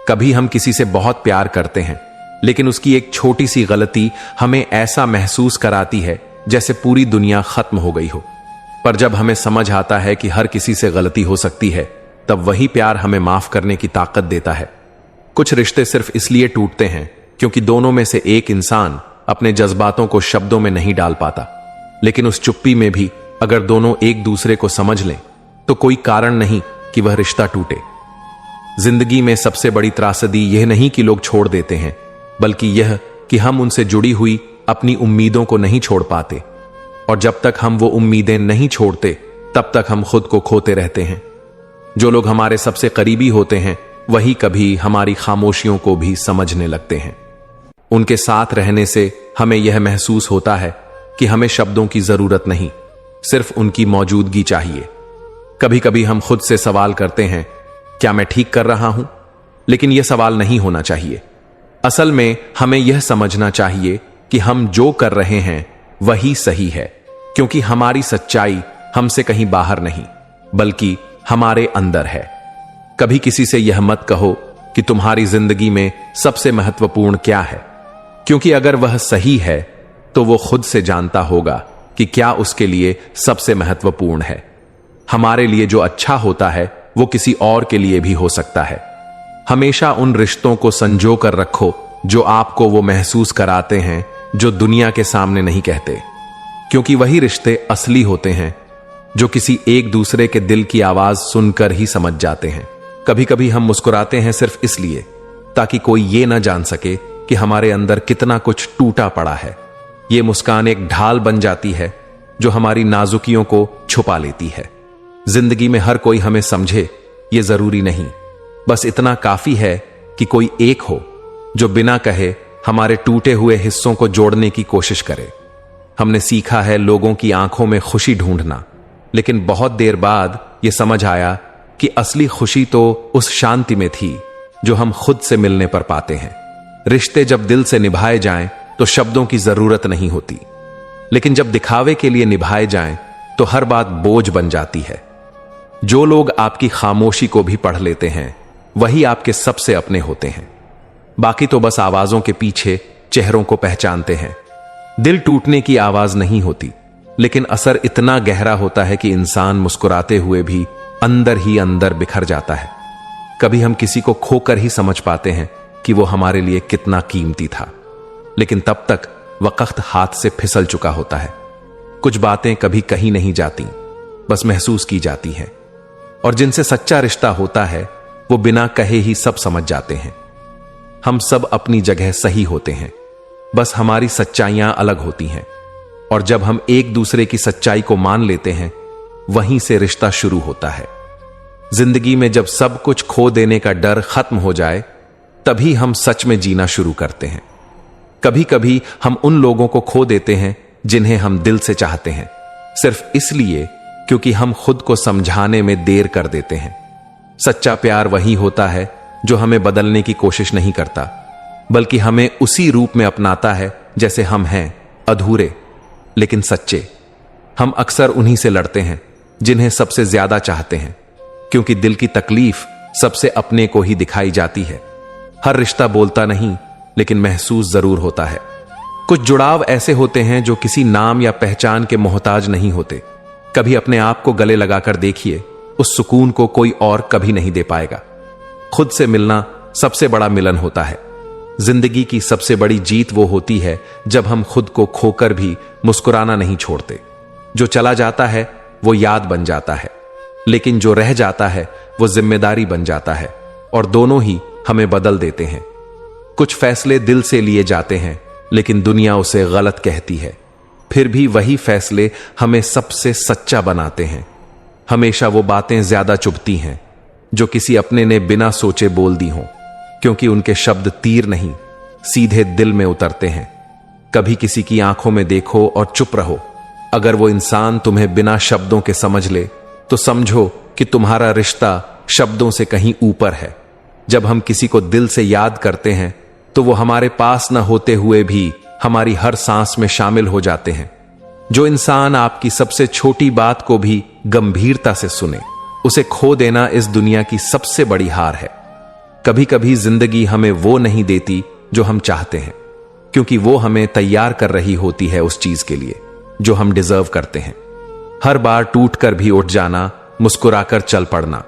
कभी हम किसी से बहुत प्यार करते हैं, लेकिन उसकी एक छोटी सी गलती हमें ऐसा महसूस कराती है जैसे पूरी दुनिया खत्म हो गई हो। पर जब हमें समझ आता है कि हर किसी से गलती हो सकती है, तब वही प्यार हमें माफ करने की ताकत देता है। कुछ रिश्ते सिर्फ इसलिए टूटते हैं क्योंकि दोनों में से एक इंसान अपने जज्बातों को शब्दों में नहीं डाल पाता। लेकिन उस चुप्पी में भी अगर दोनों एक दूसरे को समझ लें तो कोई कारण नहीं कि वह रिश्ता टूटे। जिंदगी में सबसे बड़ी त्रासदी यह नहीं कि लोग छोड़ देते हैं, बल्कि यह कि हम उनसे जुड़ी हुई अपनी उम्मीदों को नहीं छोड़ पाते। और जब तक हम वो उम्मीदें नहीं छोड़ते, तब तक हम खुद को खोते रहते हैं। जो लोग हमारे सबसे करीबी होते हैं, वही कभी हमारी खामोशियों को भी समझने लगते हैं। उनके साथ रहने से हमें यह महसूस होता है कि हमें शब्दों की जरूरत नहीं, सिर्फ उनकी मौजूदगी चाहिए। कभी कभी हम खुद से सवाल करते हैं, क्या मैं ठीक कर रहा हूं? लेकिन यह सवाल नहीं होना चाहिए। असल में हमें यह समझना चाहिए कि हम जो कर रहे हैं वही सही है, क्योंकि हमारी सच्चाई हमसे कहीं बाहर नहीं, बल्कि हमारे अंदर है। कभी किसी से यह मत कहो कि तुम्हारी जिंदगी में सबसे महत्वपूर्ण क्या है, क्योंकि अगर वह सही है तो वो खुद से जानता होगा कि क्या उसके लिए सबसे महत्वपूर्ण है। हमारे लिए जो अच्छा होता है वो किसी और के लिए भी हो सकता है। हमेशा उन रिश्तों को संजो कर रखो जो आपको वो महसूस कराते हैं जो दुनिया के सामने नहीं कहते, क्योंकि वही रिश्ते असली होते हैं जो किसी एक दूसरे के दिल की आवाज सुनकर ही समझ जाते हैं। कभी कभी हम मुस्कुराते हैं सिर्फ इसलिए ताकि कोई ये ना जान सके कि हमारे अंदर कितना कुछ टूटा पड़ा है। ये मुस्कान एक ढाल बन जाती है जो हमारी नाजुकियों को छुपा लेती है। जिंदगी में हर कोई हमें समझे ये जरूरी नहीं, बस इतना काफी है कि कोई एक हो जो बिना कहे हमारे टूटे हुए हिस्सों को जोड़ने की कोशिश करे। हमने सीखा है लोगों की आंखों में खुशी ढूंढना, लेकिन बहुत देर बाद यह समझ आया कि असली खुशी तो उस शांति में थी जो हम खुद से मिलने पर पाते हैं। रिश्ते जब दिल से निभाए जाएं तो शब्दों की जरूरत नहीं होती, लेकिन जब दिखावे के लिए निभाए जाएं तो हर बात बोझ बन जाती है। जो लोग आपकी खामोशी को भी पढ़ लेते हैं वही आपके सबसे अपने होते हैं। बाकी तो बस आवाजों के पीछे चेहरों को पहचानते हैं। दिल टूटने की आवाज नहीं होती, लेकिन असर इतना गहरा होता है कि इंसान मुस्कुराते हुए भी अंदर ही अंदर बिखर जाता है। कभी हम किसी को खोकर ही समझ पाते हैं कि वो हमारे लिए कितना कीमती था, लेकिन तब तक वक्त हाथ से फिसल चुका होता है। कुछ बातें कभी कहीं नहीं जाती, बस महसूस की जाती हैं। और जिनसे सच्चा रिश्ता होता है वो बिना कहे ही सब समझ जाते हैं। हम सब अपनी जगह सही होते हैं, बस हमारी सच्चाइयां अलग होती हैं। और जब हम एक दूसरे की सच्चाई को मान लेते हैं, वहीं से रिश्ता शुरू होता है। जिंदगी में जब सब कुछ खो देने का डर खत्म हो जाए, तभी हम सच में जीना शुरू करते हैं। कभी कभी हम उन लोगों को खो देते हैं जिन्हें हम दिल से चाहते हैं, सिर्फ इसलिए क्योंकि हम खुद को समझाने में देर कर देते हैं। सच्चा प्यार वही होता है जो हमें बदलने की कोशिश नहीं करता, बल्कि हमें उसी रूप में अपनाता है जैसे हम हैं, अधूरे लेकिन सच्चे। हम अक्सर उन्हीं से लड़ते हैं जिन्हें सबसे ज्यादा चाहते हैं, क्योंकि दिल की तकलीफ सबसे अपने को ही दिखाई जाती है। हर रिश्ता बोलता नहीं, लेकिन महसूस जरूर होता है। कुछ जुड़ाव ऐसे होते हैं जो किसी नाम या पहचान के मोहताज नहीं होते। कभी अपने आप को गले लगाकर देखिए, उस सुकून को कोई और कभी नहीं दे पाएगा। खुद से मिलना सबसे बड़ा मिलन होता है। जिंदगी की सबसे बड़ी जीत वो होती है जब हम खुद को खोकर भी मुस्कुराना नहीं छोड़ते। जो चला जाता है वो याद बन जाता है, लेकिन जो रह जाता है वो जिम्मेदारी बन जाता है, और दोनों ही हमें बदल देते हैं। कुछ फैसले दिल से लिए जाते हैं, लेकिन दुनिया उसे गलत कहती है। फिर भी वही फैसले हमें सबसे सच्चा बनाते हैं। हमेशा वो बातें ज्यादा चुभती हैं जो किसी अपने ने बिना सोचे बोल दी हों, क्योंकि उनके शब्द तीर नहीं, सीधे दिल में उतरते हैं। कभी किसी की आंखों में देखो और चुप रहो। अगर वो इंसान तुम्हें बिना शब्दों के समझ ले, तो समझो कि तुम्हारा रिश्ता शब्दों से कहीं ऊपर है। जब हम किसी को दिल से याद करते हैं, तो वो हमारे पास न होते हुए भी हमारी हर सांस में शामिल हो जाते हैं। जो इंसान आपकी सबसे छोटी बात को भी गंभीरता से सुने, उसे खो देना इस दुनिया की सबसे बड़ी हार है। कभी कभी जिंदगी हमें वो नहीं देती जो हम चाहते हैं, क्योंकि वो हमें तैयार कर रही होती है उस चीज के लिए जो हम डिजर्व करते हैं। हर बार टूट कर भी उठ जाना, मुस्कुराकर चल पड़ना,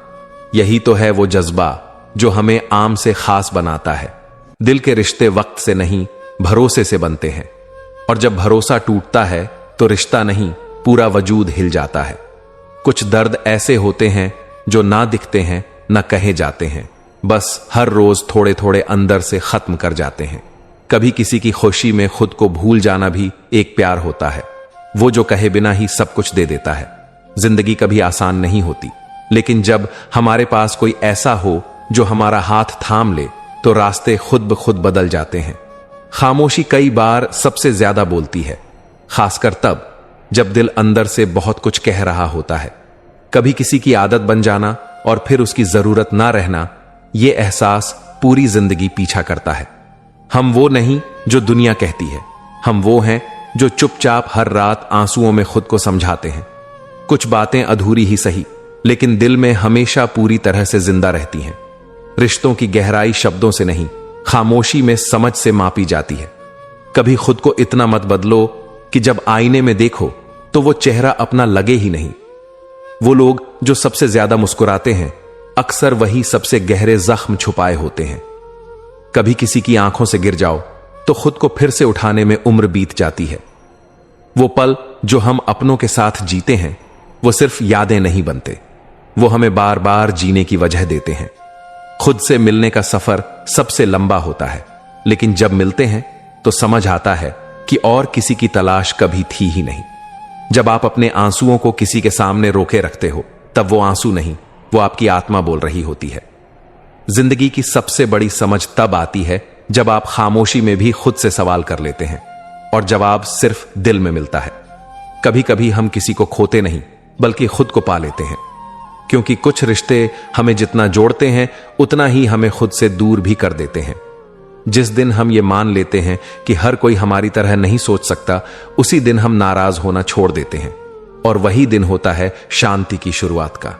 यही तो है वो जज्बा जो हमें आम से खास बनाता है। दिल के रिश्ते वक्त से नहीं, भरोसे से बनते हैं, और जब भरोसा टूटता है तो रिश्ता नहीं, पूरा वजूद हिल जाता है। कुछ दर्द ऐसे होते हैं जो ना दिखते हैं, ना कहे जाते हैं, बस हर रोज थोड़े थोड़े अंदर से खत्म कर जाते हैं। कभी किसी की खुशी में खुद को भूल जाना भी एक प्यार होता है, वो जो कहे बिना ही सब कुछ दे देता है। जिंदगी कभी आसान नहीं होती, लेकिन जब हमारे पास कोई ऐसा हो जो हमारा हाथ थाम ले तो रास्ते खुद ब खुद बदल जाते हैं। खामोशी कई बार सबसे ज्यादा बोलती है, खासकर तब जब दिल अंदर से बहुत कुछ कह रहा होता है। कभी किसी की आदत बन जाना और फिर उसकी जरूरत ना रहना, यह एहसास पूरी जिंदगी पीछा करता है। हम वो नहीं जो दुनिया कहती है, हम वो हैं जो चुपचाप हर रात आंसुओं में खुद को समझाते हैं। कुछ बातें अधूरी ही सही, लेकिन दिल में हमेशा पूरी तरह से जिंदा रहती हैं। रिश्तों की गहराई शब्दों से नहीं, खामोशी में समझ से मापी जाती है। कभी खुद को इतना मत बदलो कि जब आईने में देखो तो वो चेहरा अपना लगे ही नहीं। वो लोग जो सबसे ज्यादा मुस्कुराते हैं, अक्सर वही सबसे गहरे जख्म छुपाए होते हैं। कभी किसी की आंखों से गिर जाओ तो खुद को फिर से उठाने में उम्र बीत जाती है। वो पल जो हम अपनों के साथ जीते हैं, वो सिर्फ यादें नहीं बनते, वो हमें बार बार जीने की वजह देते हैं। खुद से मिलने का सफर सबसे लंबा होता है, लेकिन जब मिलते हैं तो समझ आता है कि और किसी की तलाश कभी थी ही नहीं। जब आप अपने आंसुओं को किसी के सामने रोके रखते हो, तब वो आंसू नहीं, वो आपकी आत्मा बोल रही होती है। जिंदगी की सबसे बड़ी समझ तब आती है जब आप खामोशी में भी खुद से सवाल कर लेते हैं और जवाब सिर्फ दिल में मिलता है। कभी कभी हम किसी को खोते नहीं, बल्कि खुद को पा लेते हैं, क्योंकि कुछ रिश्ते हमें जितना जोड़ते हैं उतना ही हमें खुद से दूर भी कर देते हैं। जिस दिन हम ये मान लेते हैं कि हर कोई हमारी तरह नहीं सोच सकता, उसी दिन हम नाराज होना छोड़ देते हैं, और वही दिन होता है शांति की शुरुआत का।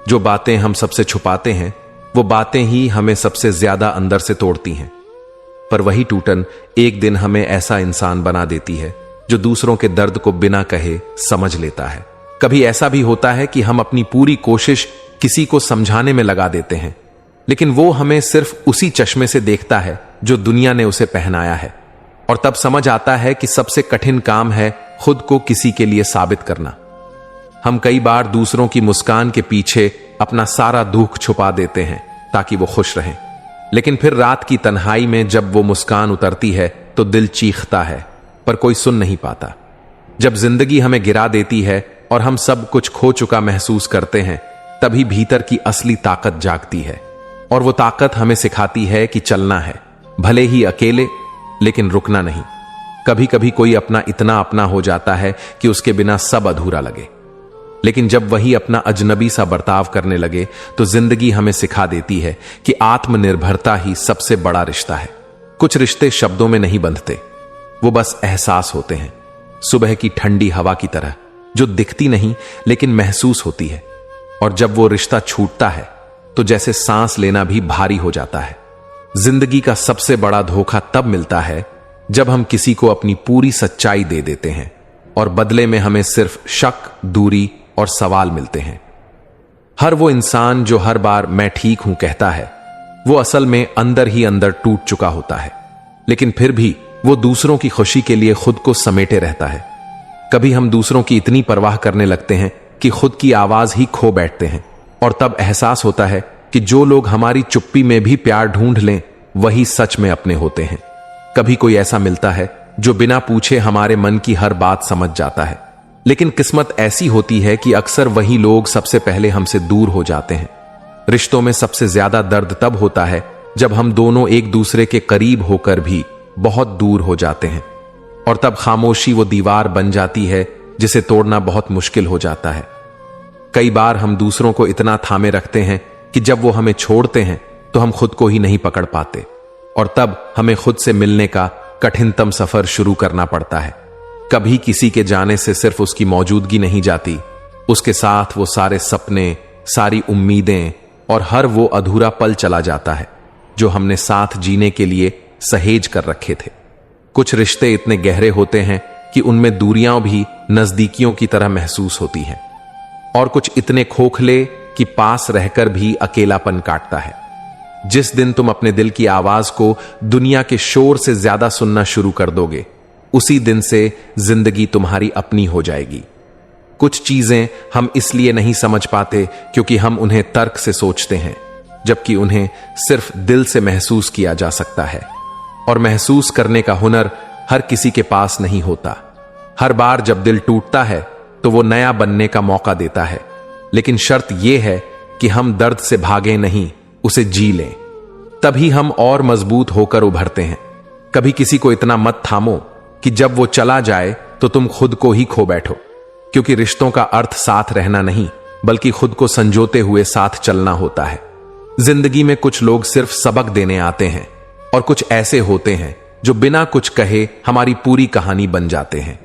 जो बातें हम सबसे छुपाते हैं, वो बातें ही हमें सबसे ज्यादा अंदर से तोड़ती हैं। पर वही टूटन एक दिन हमें ऐसा इंसान बना देती है जो दूसरों के दर्द को बिना कहे समझ लेता है। कभी ऐसा भी होता है कि हम अपनी पूरी कोशिश किसी को समझाने में लगा देते हैं, लेकिन वो हमें सिर्फ उसी चश्मे से देखता है जो दुनिया ने उसे पहनाया है, और तब समझ आता है कि सबसे कठिन काम है खुद को किसी के लिए साबित करना। हम कई बार दूसरों की मुस्कान के पीछे अपना सारा दुख छुपा देते हैं ताकि वो खुश रहें, लेकिन फिर रात की तन्हाई में जब वो मुस्कान उतरती है तो दिल चीखता है, पर कोई सुन नहीं पाता। जब जिंदगी हमें गिरा देती है और हम सब कुछ खो चुका महसूस करते हैं, तभी भीतर की असली ताकत जागती है, और वो ताकत हमें सिखाती है कि चलना है, भले ही अकेले, लेकिन रुकना नहीं। कभी कभी कोई अपना इतना अपना हो जाता है कि उसके बिना सब अधूरा लगे, लेकिन जब वही अपना अजनबी सा बर्ताव करने लगे तो जिंदगी हमें सिखा देती है कि आत्मनिर्भरता ही सबसे बड़ा रिश्ता है। कुछ रिश्ते शब्दों में नहीं बंधते, वो बस एहसास होते हैं, सुबह की ठंडी हवा की तरह, जो दिखती नहीं लेकिन महसूस होती है। और जब वो रिश्ता छूटता है तो जैसे सांस लेना भी भारी हो जाता है। जिंदगी का सबसे बड़ा धोखा तब मिलता है जब हम किसी को अपनी पूरी सच्चाई दे देते हैं और बदले में हमें सिर्फ शक, दूरी और सवाल मिलते हैं। हर वो इंसान जो हर बार मैं ठीक हूं कहता है, वो असल में अंदर ही अंदर टूट चुका होता है, लेकिन फिर भी वो दूसरों की खुशी के लिए खुद को समेटे रहता है। कभी हम दूसरों की इतनी परवाह करने लगते हैं कि खुद की आवाज ही खो बैठते हैं, और तब एहसास होता है कि जो लोग हमारी चुप्पी में भी प्यार ढूंढ लें, वही सच में अपने होते हैं। कभी कोई ऐसा मिलता है जो बिना पूछे हमारे मन की हर बात समझ जाता है, लेकिन किस्मत ऐसी होती है कि अक्सर वही लोग सबसे पहले हमसे दूर हो जाते हैं। रिश्तों में सबसे ज्यादा दर्द तब होता है जब हम दोनों एक दूसरे के करीब होकर भी बहुत दूर हो जाते हैं, और तब खामोशी वो दीवार बन जाती है जिसे तोड़ना बहुत मुश्किल हो जाता है। कई बार हम दूसरों को इतना थामे रखते हैं कि जब वो हमें छोड़ते हैं तो हम खुद को ही नहीं पकड़ पाते, और तब हमें खुद से मिलने का कठिनतम सफर शुरू करना पड़ता है। कभी किसी के जाने से सिर्फ उसकी मौजूदगी नहीं जाती, उसके साथ वो सारे सपने, सारी उम्मीदें और हर वो अधूरा पल चला जाता है जो हमने साथ जीने के लिए सहेज कर रखे थे। कुछ रिश्ते इतने गहरे होते हैं कि उनमें दूरियां भी नजदीकियों की तरह महसूस होती हैं, और कुछ इतने खोखले कि पास रहकर भी अकेलापन काटता है। जिस दिन तुम अपने दिल की आवाज को दुनिया के शोर से ज्यादा सुनना शुरू कर दोगे, उसी दिन से जिंदगी तुम्हारी अपनी हो जाएगी। कुछ चीजें हम इसलिए नहीं समझ पाते क्योंकि हम उन्हें तर्क से सोचते हैं, जबकि उन्हें सिर्फ दिल से महसूस किया जा सकता है। और महसूस करने का हुनर हर किसी के पास नहीं होता। हर बार जब दिल टूटता है तो वो नया बनने का मौका देता है, लेकिन शर्त यह है कि हम दर्द से भागे नहीं, उसे जी लें। तभी हम और मजबूत होकर उभरते हैं। कभी किसी को इतना मत थामो कि जब वो चला जाए तो तुम खुद को ही खो बैठो, क्योंकि रिश्तों का अर्थ साथ रहना नहीं, बल्कि खुद को संजोते हुए साथ चलना होता है। जिंदगी में कुछ लोग सिर्फ सबक देने आते हैं और कुछ ऐसे होते हैं जो बिना कुछ कहे हमारी पूरी कहानी बन जाते हैं।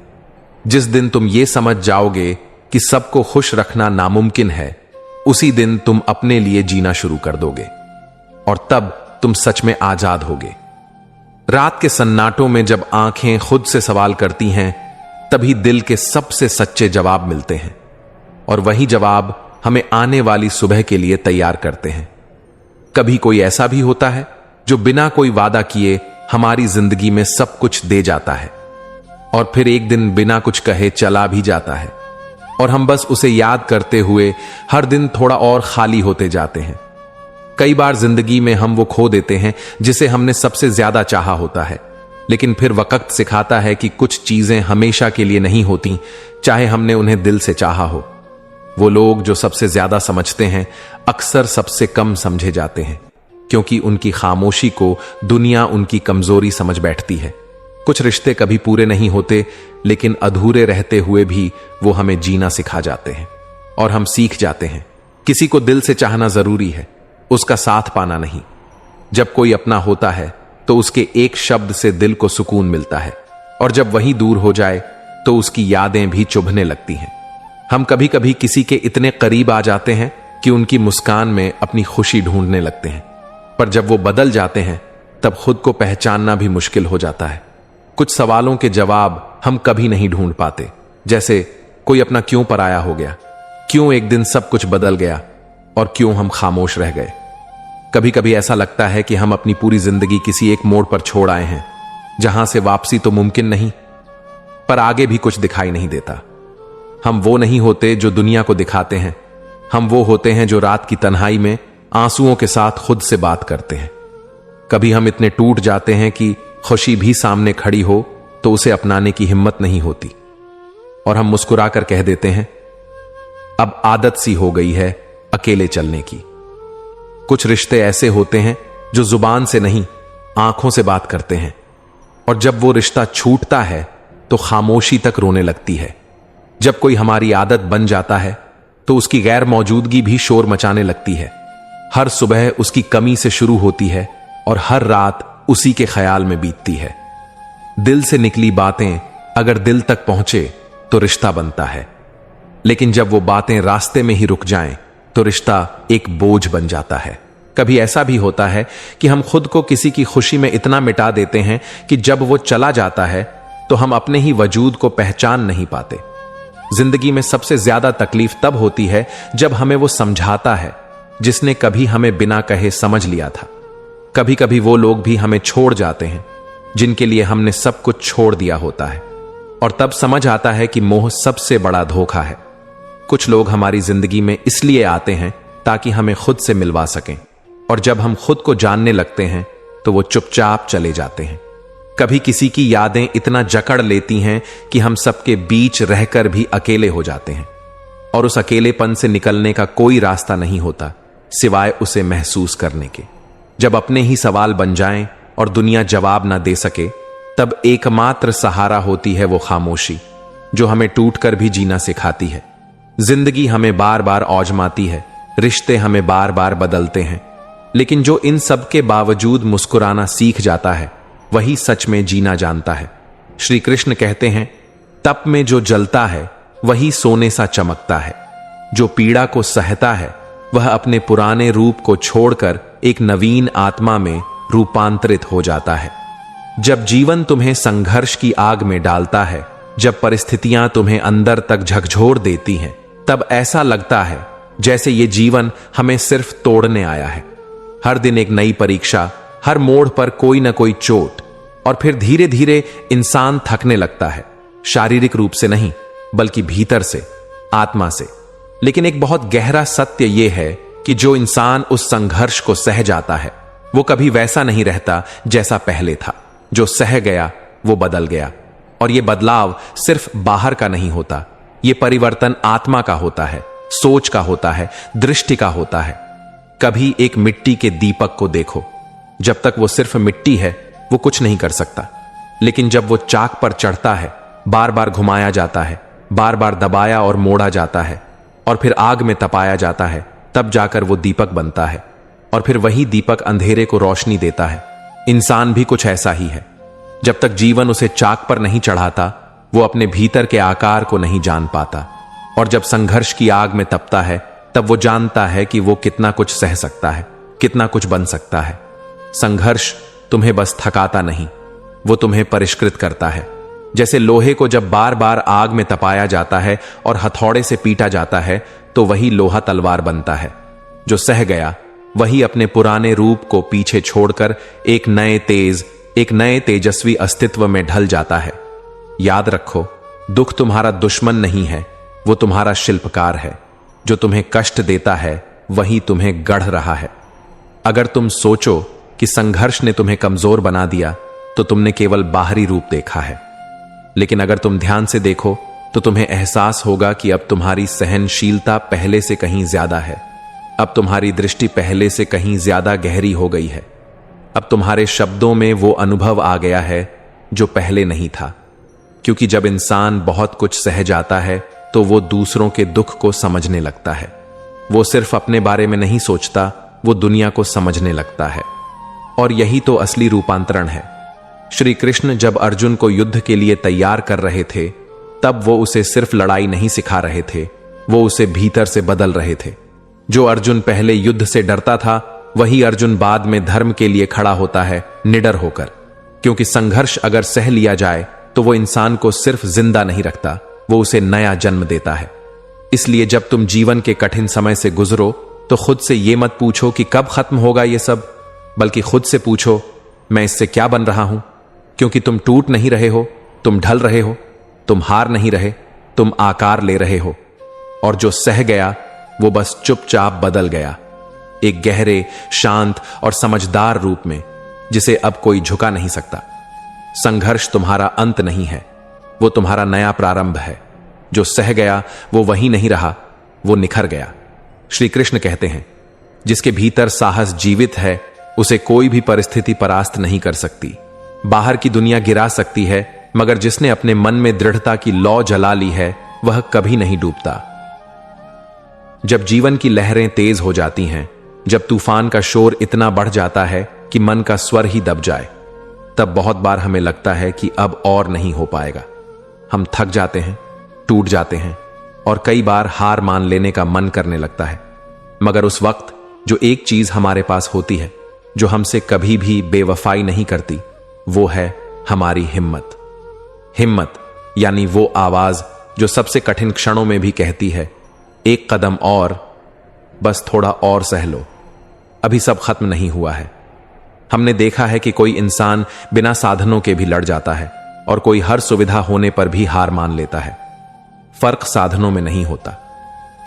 जिस दिन तुम ये समझ जाओगे कि सबको खुश रखना नामुमकिन है, उसी दिन तुम अपने लिए जीना शुरू कर दोगे और तब तुम सच में आजाद होगे। रात के सन्नाटों में जब आंखें खुद से सवाल करती हैं, तभी दिल के सबसे सच्चे जवाब मिलते हैं और वही जवाब हमें आने वाली सुबह के लिए तैयार करते हैं। कभी कोई ऐसा भी होता है जो बिना कोई वादा किए हमारी जिंदगी में सब कुछ दे जाता है और फिर एक दिन बिना कुछ कहे चला भी जाता है और हम बस उसे याद करते हुए हर दिन थोड़ा और खाली होते जाते हैं। कई बार जिंदगी में हम वो खो देते हैं जिसे हमने सबसे ज्यादा चाहा होता है, लेकिन फिर वक्त सिखाता है कि कुछ चीजें हमेशा के लिए नहीं होती, चाहे हमने उन्हें दिल से चाहा हो। वो लोग जो सबसे ज्यादा समझते हैं अक्सर सबसे कम समझे जाते हैं, क्योंकि उनकी खामोशी को दुनिया उनकी कमजोरी समझ बैठती है। कुछ रिश्ते कभी पूरे नहीं होते, लेकिन अधूरे रहते हुए भी वो हमें जीना सिखा जाते हैं और हम सीख जाते हैं। किसी को दिल से चाहना जरूरी है, उसका साथ पाना नहीं। जब कोई अपना होता है तो उसके एक शब्द से दिल को सुकून मिलता है, और जब वही दूर हो जाए तो उसकी यादें भी चुभने लगती हैं। हम कभी कभी किसी के इतने करीब आ जाते हैं कि उनकी मुस्कान में अपनी खुशी ढूंढने लगते हैं, पर जब वो बदल जाते हैं तब खुद को पहचानना भी मुश्किल हो जाता है। कुछ सवालों के जवाब हम कभी नहीं ढूंढ पाते, जैसे कोई अपना क्यों पराया हो गया, क्यों एक दिन सब कुछ बदल गया, और क्यों हम खामोश रह गए। कभी कभी ऐसा लगता है कि हम अपनी पूरी जिंदगी किसी एक मोड़ पर छोड़ आए हैं, जहां से वापसी तो मुमकिन नहीं, पर आगे भी कुछ दिखाई नहीं देता। हम वो नहीं होते जो दुनिया को दिखाते हैं, हम वो होते हैं जो रात की तन्हाई में आंसुओं के साथ खुद से बात करते हैं। कभी हम इतने टूट जाते हैं कि खुशी भी सामने खड़ी हो तो उसे अपनाने की हिम्मत नहीं होती, और हम मुस्कुराकर कह देते हैं, अब आदत सी हो गई है अकेले चलने की। कुछ रिश्ते ऐसे होते हैं जो जुबान से नहीं, आंखों से बात करते हैं, और जब वो रिश्ता छूटता है तो खामोशी तक रोने लगती है। जब कोई हमारी आदत बन जाता है तो उसकी गैर मौजूदगी भी शोर मचाने लगती है। हर सुबह उसकी कमी से शुरू होती है और हर रात उसी के ख्याल में बीतती है। दिल से निकली बातें अगर दिल तक पहुंचे तो रिश्ता बनता है, लेकिन जब वो बातें रास्ते में ही रुक जाएं तो रिश्ता एक बोझ बन जाता है। कभी ऐसा भी होता है कि हम खुद को किसी की खुशी में इतना मिटा देते हैं कि जब वो चला जाता है तो हम अपने ही वजूद को पहचान नहीं पाते। जिंदगी में सबसे ज्यादा तकलीफ तब होती है जब हमें वो समझाता है जिसने कभी हमें बिना कहे समझ लिया था। कभी कभी वो लोग भी हमें छोड़ जाते हैं जिनके लिए हमने सब कुछ छोड़ दिया होता है, और तब समझ आता है कि मोह सबसे बड़ा धोखा है। कुछ लोग हमारी जिंदगी में इसलिए आते हैं ताकि हमें खुद से मिलवा सकें, और जब हम खुद को जानने लगते हैं तो वो चुपचाप चले जाते हैं। कभी किसी की यादें इतना जकड़ लेती हैं कि हम सबके बीच रहकर भी अकेले हो जाते हैं, और उस अकेलेपन से निकलने का कोई रास्ता नहीं होता सिवाय उसे महसूस करने के। जब अपने ही सवाल बन जाएं और दुनिया जवाब ना दे सके, तब एकमात्र सहारा होती है वो खामोशी, जो हमें टूटकर भी जीना सिखाती है। जिंदगी हमें बार बार औजमाती है, रिश्ते हमें बार बार बदलते हैं, लेकिन जो इन सब के बावजूद मुस्कुराना सीख जाता है वही सच में जीना जानता है। श्री कृष्ण कहते हैं, तप में जो जलता है वही सोने सा चमकता है। जो पीड़ा को सहता है वह अपने पुराने रूप को छोड़कर एक नवीन आत्मा में रूपांतरित हो जाता है। जब जीवन तुम्हें संघर्ष की आग में डालता है, जब परिस्थितियां तुम्हें अंदर तक झकझोर देती हैं, तब ऐसा लगता है जैसे ये जीवन हमें सिर्फ तोड़ने आया है। हर दिन एक नई परीक्षा, हर मोड़ पर कोई ना कोई चोट, और फिर धीरे धीरे इंसान थकने लगता है, शारीरिक रूप से नहीं बल्कि भीतर से, आत्मा से। लेकिन एक बहुत गहरा सत्य यह है कि जो इंसान उस संघर्ष को सह जाता है वो कभी वैसा नहीं रहता जैसा पहले था। जो सह गया वो बदल गया। और ये बदलाव सिर्फ बाहर का नहीं होता, ये परिवर्तन आत्मा का होता है, सोच का होता है, दृष्टि का होता है। कभी एक मिट्टी के दीपक को देखो, जब तक वो सिर्फ मिट्टी है वो कुछ नहीं कर सकता, लेकिन जब वो चाक पर चढ़ता है, बार बार घुमाया जाता है, बार बार दबाया और मोड़ा जाता है और फिर आग में तपाया जाता है, तब जाकर वो दीपक बनता है। और फिर वही दीपक अंधेरे को रोशनी देता है। इंसान भी कुछ ऐसा ही है। जब तक जीवन उसे चाक पर नहीं चढ़ाता वो अपने भीतर के आकार को नहीं जान पाता। और जब संघर्ष की आग में तपता है तब वो जानता है कि वो कितना कुछ सह सकता है, कितना कुछ बन सकता है। संघर्ष तुम्हें बस थकाता नहीं, वो तुम्हें परिष्कृत करता है। जैसे लोहे को जब बार बार आग में तपाया जाता है और हथौड़े से पीटा जाता है तो वही लोहा तलवार बनता है। जो सह गया वही अपने पुराने रूप को पीछे छोड़कर एक नए तेजस्वी अस्तित्व में ढल जाता है। याद रखो, दुख तुम्हारा दुश्मन नहीं है, वो तुम्हारा शिल्पकार है। जो तुम्हें कष्ट देता है वही तुम्हें गढ़ रहा है। अगर तुम सोचो कि संघर्ष ने तुम्हें कमजोर बना दिया तो तुमने केवल बाहरी रूप देखा है, लेकिन अगर तुम ध्यान से देखो तो तुम्हें एहसास होगा कि अब तुम्हारी सहनशीलता पहले से कहीं ज्यादा है। अब तुम्हारी दृष्टि पहले से कहीं ज्यादा गहरी हो गई है। अब तुम्हारे शब्दों में वो अनुभव आ गया है जो पहले नहीं था। क्योंकि जब इंसान बहुत कुछ सह जाता है तो वो दूसरों के दुख को समझने लगता है। वो सिर्फ अपने बारे में नहीं सोचता, वो दुनिया को समझने लगता है। और यही तो असली रूपांतरण है। श्री कृष्ण जब अर्जुन को युद्ध के लिए तैयार कर रहे थे तब वो उसे सिर्फ लड़ाई नहीं सिखा रहे थे, वो उसे भीतर से बदल रहे थे। जो अर्जुन पहले युद्ध से डरता था वही अर्जुन बाद में धर्म के लिए खड़ा होता है, निडर होकर। क्योंकि संघर्ष अगर सह लिया जाए तो वो इंसान को सिर्फ जिंदा नहीं रखता, वो उसे नया जन्म देता है। इसलिए जब तुम जीवन के कठिन समय से गुजरो तो खुद से ये मत पूछो कि कब खत्म होगा ये सब, बल्कि खुद से पूछो मैं इससे क्या बन रहा हूं। क्योंकि तुम टूट नहीं रहे हो, तुम ढल रहे हो, तुम हार नहीं रहे, तुम आकार ले रहे हो। और जो सह गया वो बस चुपचाप बदल गया, एक गहरे, शांत और समझदार रूप में, जिसे अब कोई झुका नहीं सकता। संघर्ष तुम्हारा अंत नहीं है, वो तुम्हारा नया प्रारंभ है। जो सह गया वो वही नहीं रहा, वो निखर गया। श्री कृष्ण कहते हैं, जिसके भीतर साहस जीवित है उसे कोई भी परिस्थिति परास्त नहीं कर सकती। बाहर की दुनिया गिरा सकती है, मगर जिसने अपने मन में दृढ़ता की लौ जला ली है वह कभी नहीं डूबता। जब जीवन की लहरें तेज हो जाती हैं, जब तूफान का शोर इतना बढ़ जाता है कि मन का स्वर ही दब जाए, तब बहुत बार हमें लगता है कि अब और नहीं हो पाएगा। हम थक जाते हैं, टूट जाते हैं और कई बार हार मान लेने का मन करने लगता है। मगर उस वक्त जो एक चीज हमारे पास होती है, जो हमसे कभी भी बेवफाई नहीं करती, वो है हमारी हिम्मत। हिम्मत यानी वो आवाज जो सबसे कठिन क्षणों में भी कहती है, एक कदम और, बस थोड़ा और सह लो, अभी सब खत्म नहीं हुआ है। हमने देखा है कि कोई इंसान बिना साधनों के भी लड़ जाता है और कोई हर सुविधा होने पर भी हार मान लेता है। फर्क साधनों में नहीं होता,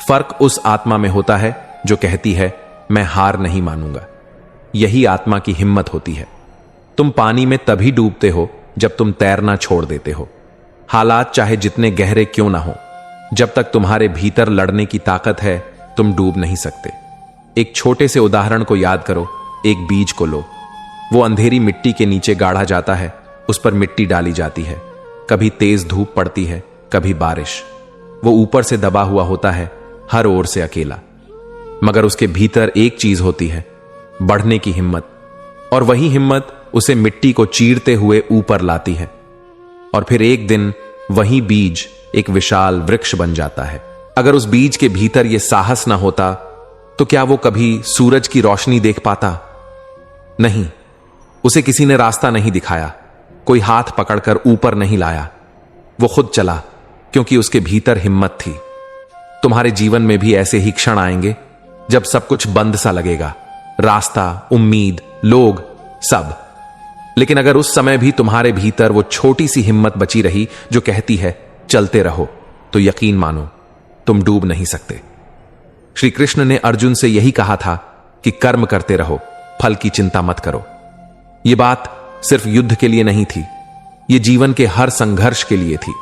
फर्क उस आत्मा में होता है जो कहती है मैं हार नहीं मानूंगा। यही आत्मा की हिम्मत होती है। तुम पानी में तभी डूबते हो जब तुम तैरना छोड़ देते हो। हालात चाहे जितने गहरे क्यों ना हो, जब तक तुम्हारे भीतर लड़ने की ताकत है तुम डूब नहीं सकते। एक छोटे से उदाहरण को याद करो। एक बीज को लो, वो अंधेरी मिट्टी के नीचे गाड़ा जाता है, उस पर मिट्टी डाली जाती है, कभी तेज धूप पड़ती है, कभी बारिश। वो ऊपर से दबा हुआ होता है, हर ओर से अकेला, मगर उसके भीतर एक चीज होती है, बढ़ने की हिम्मत। और वही हिम्मत उसे मिट्टी को चीरते हुए ऊपर लाती है। और फिर एक दिन वही बीज एक विशाल वृक्ष बन जाता है। अगर उस बीज के भीतर यह साहस ना होता तो क्या वो कभी सूरज की रोशनी देख पाता? नहीं, उसे किसी ने रास्ता नहीं दिखाया, कोई हाथ पकड़कर ऊपर नहीं लाया, वो खुद चला, क्योंकि उसके भीतर हिम्मत थी। तुम्हारे जीवन में भी ऐसे ही क्षण आएंगे जब सब कुछ बंद सा लगेगा, रास्ता, उम्मीद, लोग, सब। लेकिन अगर उस समय भी तुम्हारे भीतर वो छोटी सी हिम्मत बची रही जो कहती है चलते रहो, तो यकीन मानो तुम डूब नहीं सकते। श्री कृष्ण ने अर्जुन से यही कहा था कि कर्म करते रहो, फल की चिंता मत करो। यह बात सिर्फ युद्ध के लिए नहीं थी, यह जीवन के हर संघर्ष के लिए थी।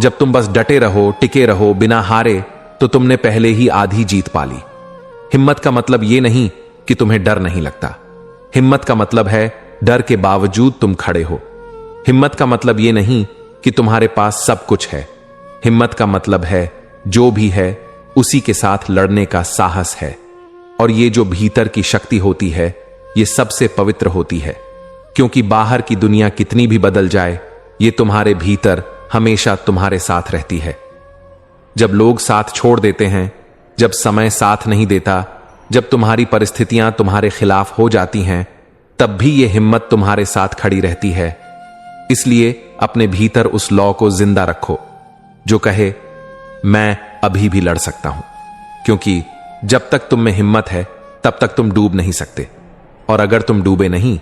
जब तुम बस डटे रहो, टिके रहो, बिना हारे, तो तुमने पहले ही आधी जीत पा ली। हिम्मत का मतलब यह नहीं कि तुम्हें डर नहीं लगता। हिम्मत का मतलब है डर के बावजूद तुम खड़े हो। हिम्मत का मतलब यह नहीं कि तुम्हारे पास सब कुछ है। हिम्मत का मतलब है जो भी है उसी के साथ लड़ने का साहस है। और ये जो भीतर की शक्ति होती है, ये सबसे पवित्र होती है, क्योंकि बाहर की दुनिया कितनी भी बदल जाए, ये तुम्हारे भीतर हमेशा तुम्हारे साथ रहती है। जब लोग साथ छोड़ देते हैं, जब समय साथ नहीं देता, जब तुम्हारी परिस्थितियां तुम्हारे खिलाफ हो जाती हैं, तब भी ये हिम्मत तुम्हारे साथ खड़ी रहती है। इसलिए अपने भीतर उस लौ को जिंदा रखो जो कहे मैं अभी भी लड़ सकता हूं, क्योंकि जब तक तुम में हिम्मत है तब तक तुम डूब नहीं सकते, और अगर तुम डूबे नहीं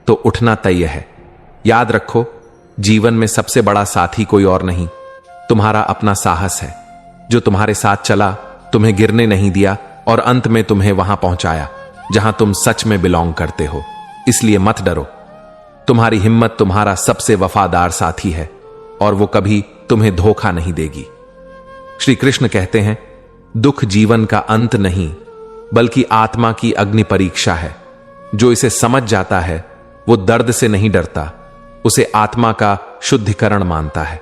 तो उठना तय है। याद रखो, जीवन में सबसे बड़ा साथी कोई और नहीं, तुम्हारा अपना साहस है, जो तुम्हारे साथ चला, तुम्हें गिरने नहीं दिया और अंत में तुम्हें वहां पहुंचाया जहां तुम सच में बिलोंग करते हो। इसलिए मत डरो, तुम्हारी हिम्मत तुम्हारा सबसे वफादार साथी है और वो कभी तुम्हें धोखा नहीं देगी। श्री कृष्ण कहते हैं, दुख जीवन का अंत नहीं बल्कि आत्मा की अग्नि परीक्षा है। जो इसे समझ जाता है वो दर्द से नहीं डरता, उसे आत्मा का शुद्धिकरण मानता है।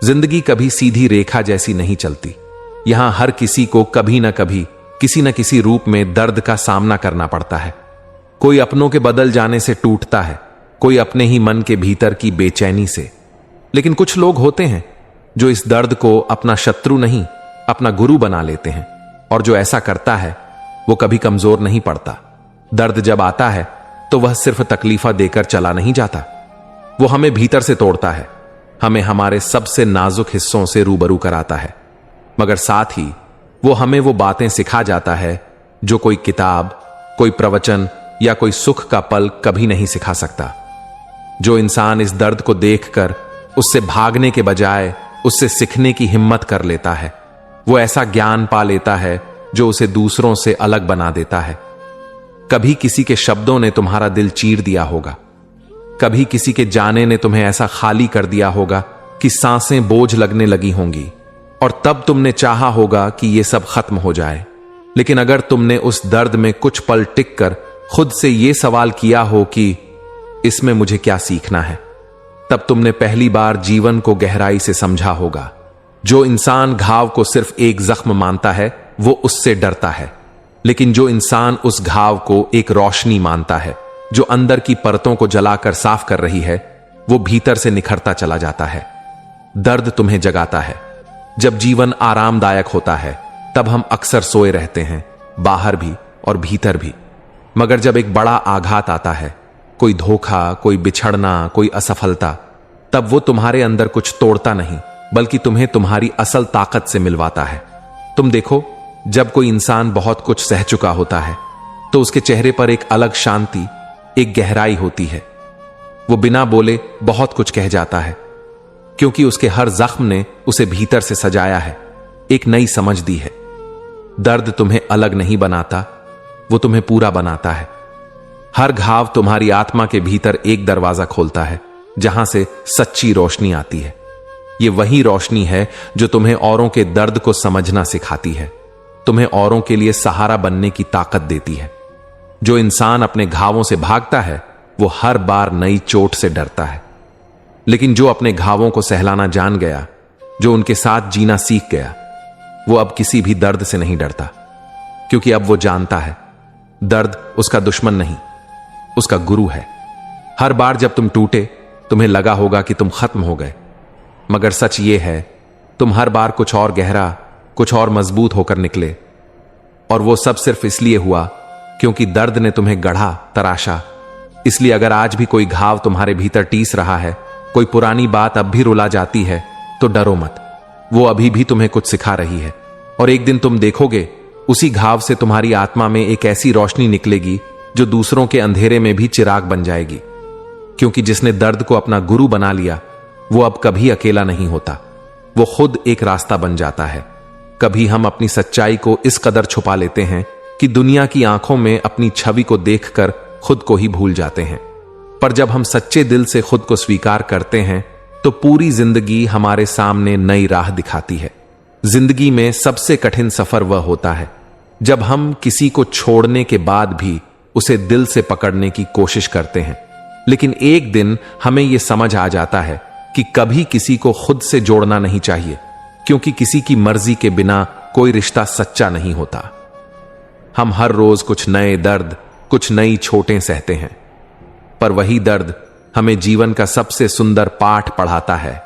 जिंदगी कभी सीधी रेखा जैसी नहीं चलती। यहां हर किसी को कभी ना कभी किसी न किसी रूप में दर्द का सामना करना पड़ता है। कोई अपनों के बदल जाने से टूटता है, कोई अपने ही मन के भीतर की बेचैनी से। लेकिन कुछ लोग होते हैं जो इस दर्द को अपना शत्रु नहीं, अपना गुरु बना लेते हैं, और जो ऐसा करता है वो कभी कमजोर नहीं पड़ता। दर्द जब आता है तो वह सिर्फ तकलीफा देकर चला नहीं जाता, वो हमें भीतर से तोड़ता है, हमें हमारे सबसे नाजुक हिस्सों से रूबरू कराता है। मगर साथ ही वो हमें वो बातें सिखा जाता है जो कोई किताब, कोई प्रवचन या कोई सुख का पल कभी नहीं सिखा सकता। जो इंसान इस दर्द को देखकर उससे भागने के बजाय उससे सीखने की हिम्मत कर लेता है, वो ऐसा ज्ञान पा लेता है जो उसे दूसरों से अलग बना देता है। कभी किसी के शब्दों ने तुम्हारा दिल चीर दिया होगा, कभी किसी के जाने ने तुम्हें ऐसा खाली कर दिया होगा कि सांसें बोझ लगने लगी होंगी, और तब तुमने चाहा होगा कि यह सब खत्म हो जाए। लेकिन अगर तुमने उस दर्द में कुछ पल टिक कर खुद से यह सवाल किया हो कि इसमें मुझे क्या सीखना है, तब तुमने पहली बार जीवन को गहराई से समझा होगा। जो इंसान घाव को सिर्फ एक जख्म मानता है वो उससे डरता है, लेकिन जो इंसान उस घाव को एक रोशनी मानता है जो अंदर की परतों को जलाकर साफ कर रही है, वो भीतर से निखरता चला जाता है। दर्द तुम्हें जगाता है। जब जीवन आरामदायक होता है तब हम अक्सर सोए रहते हैं, बाहर भी और भीतर भी। मगर जब एक बड़ा आघात आता है, कोई धोखा, कोई बिछड़ना, कोई असफलता, तब वो तुम्हारे अंदर कुछ तोड़ता नहीं बल्कि तुम्हें तुम्हारी असल ताकत से मिलवाता है। तुम देखो, जब कोई इंसान बहुत कुछ सह चुका होता है तो उसके चेहरे पर एक अलग शांति, एक गहराई होती है। वो बिना बोले बहुत कुछ कह जाता है, क्योंकि उसके हर जख्म ने उसे भीतर से सजाया है, एक नई समझ दी है। दर्द तुम्हें अलग नहीं बनाता, वो तुम्हें पूरा बनाता है। हर घाव तुम्हारी आत्मा के भीतर एक दरवाजा खोलता है जहां से सच्ची रोशनी आती है। ये वही रोशनी है जो तुम्हें औरों के दर्द को समझना सिखाती है, तुम्हें औरों के लिए सहारा बनने की ताकत देती है। जो इंसान अपने घावों से भागता है वो हर बार नई चोट से डरता है, लेकिन जो अपने घावों को सहलाना जान गया, जो उनके साथ जीना सीख गया, वो अब किसी भी दर्द से नहीं डरता, क्योंकि अब वो जानता है दर्द उसका दुश्मन नहीं, उसका गुरु है। हर बार जब तुम टूटे तुम्हें लगा होगा कि तुम खत्म हो गए, मगर सच ये है तुम हर बार कुछ और गहरा, कुछ और मजबूत होकर निकले। और वो सब सिर्फ इसलिए हुआ क्योंकि दर्द ने तुम्हें गढ़ा, तराशा। इसलिए अगर आज भी कोई घाव तुम्हारे भीतर टीस रहा है, कोई पुरानी बात अब भी रुला जाती है, तो डरो मत, वो अभी भी तुम्हें कुछ सिखा रही है। और एक दिन तुम देखोगे उसी घाव से तुम्हारी आत्मा में एक ऐसी रोशनी निकलेगी जो दूसरों के अंधेरे में भी चिराग बन जाएगी। क्योंकि जिसने दर्द को अपना गुरु बना लिया वो अब कभी अकेला नहीं होता, वो खुद एक रास्ता बन जाता है। कभी हम अपनी सच्चाई को इस कदर छुपा लेते हैं कि दुनिया की आंखों में अपनी छवि को देखकर खुद को ही भूल जाते हैं। पर जब हम सच्चे दिल से खुद को स्वीकार करते हैं तो पूरी जिंदगी हमारे सामने नई राह दिखाती है। जिंदगी में सबसे कठिन सफर वह होता है जब हम किसी को छोड़ने के बाद भी उसे दिल से पकड़ने की कोशिश करते हैं, लेकिन एक दिन हमें यह समझ आ जाता है कि कभी किसी को खुद से जोड़ना नहीं चाहिए, क्योंकि किसी की मर्जी के बिना कोई रिश्ता सच्चा नहीं होता। हम हर रोज कुछ नए दर्द, कुछ नई चोटें सहते हैं, पर वही दर्द हमें जीवन का सबसे सुंदर पाठ पढ़ाता है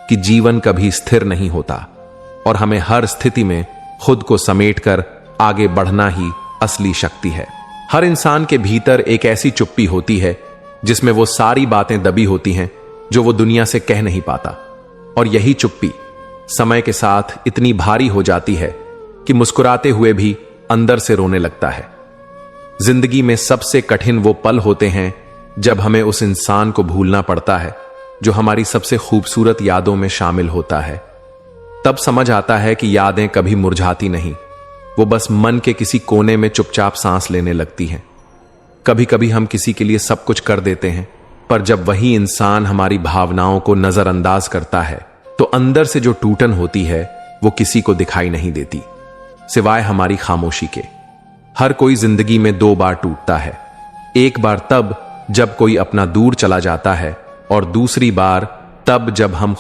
कि जीवन कभी स्थिर नहीं होता और हमें हर स्थिति में खुद को समेटकर आगे बढ़ना ही असली शक्ति है। हर इंसान के भीतर एक ऐसी चुप्पी होती है जिसमें वो सारी बातें दबी होती हैं जो वो दुनिया से कह नहीं पाता, और यही चुप्पी समय के साथ इतनी भारी हो जाती है कि मुस्कुराते हुए भी अंदर से रोने लगता है। जिंदगी में सबसे कठिन वो पल होते हैं जब हमें उस इंसान को भूलना पड़ता है जो हमारी सबसे खूबसूरत यादों में शामिल होता है। तब समझ आता है कि यादें कभी मुरझाती नहीं, वो बस मन के किसी कोने में चुपचाप सांस लेने लगती हैं। कभी कभी हम किसी के लिए सब कुछ कर देते हैं, पर जब वही इंसान हमारी भावनाओं को नजरअंदाज करता है तो अंदर से जो टूटन होती है वो किसी को दिखाई नहीं देती, सिवाय हमारी खामोशी के। हर कोई जिंदगी में 2 बार टूटता है, एक बार तब जब कोई अपना दूर चला जाता है और दूसरी बार तब जब हम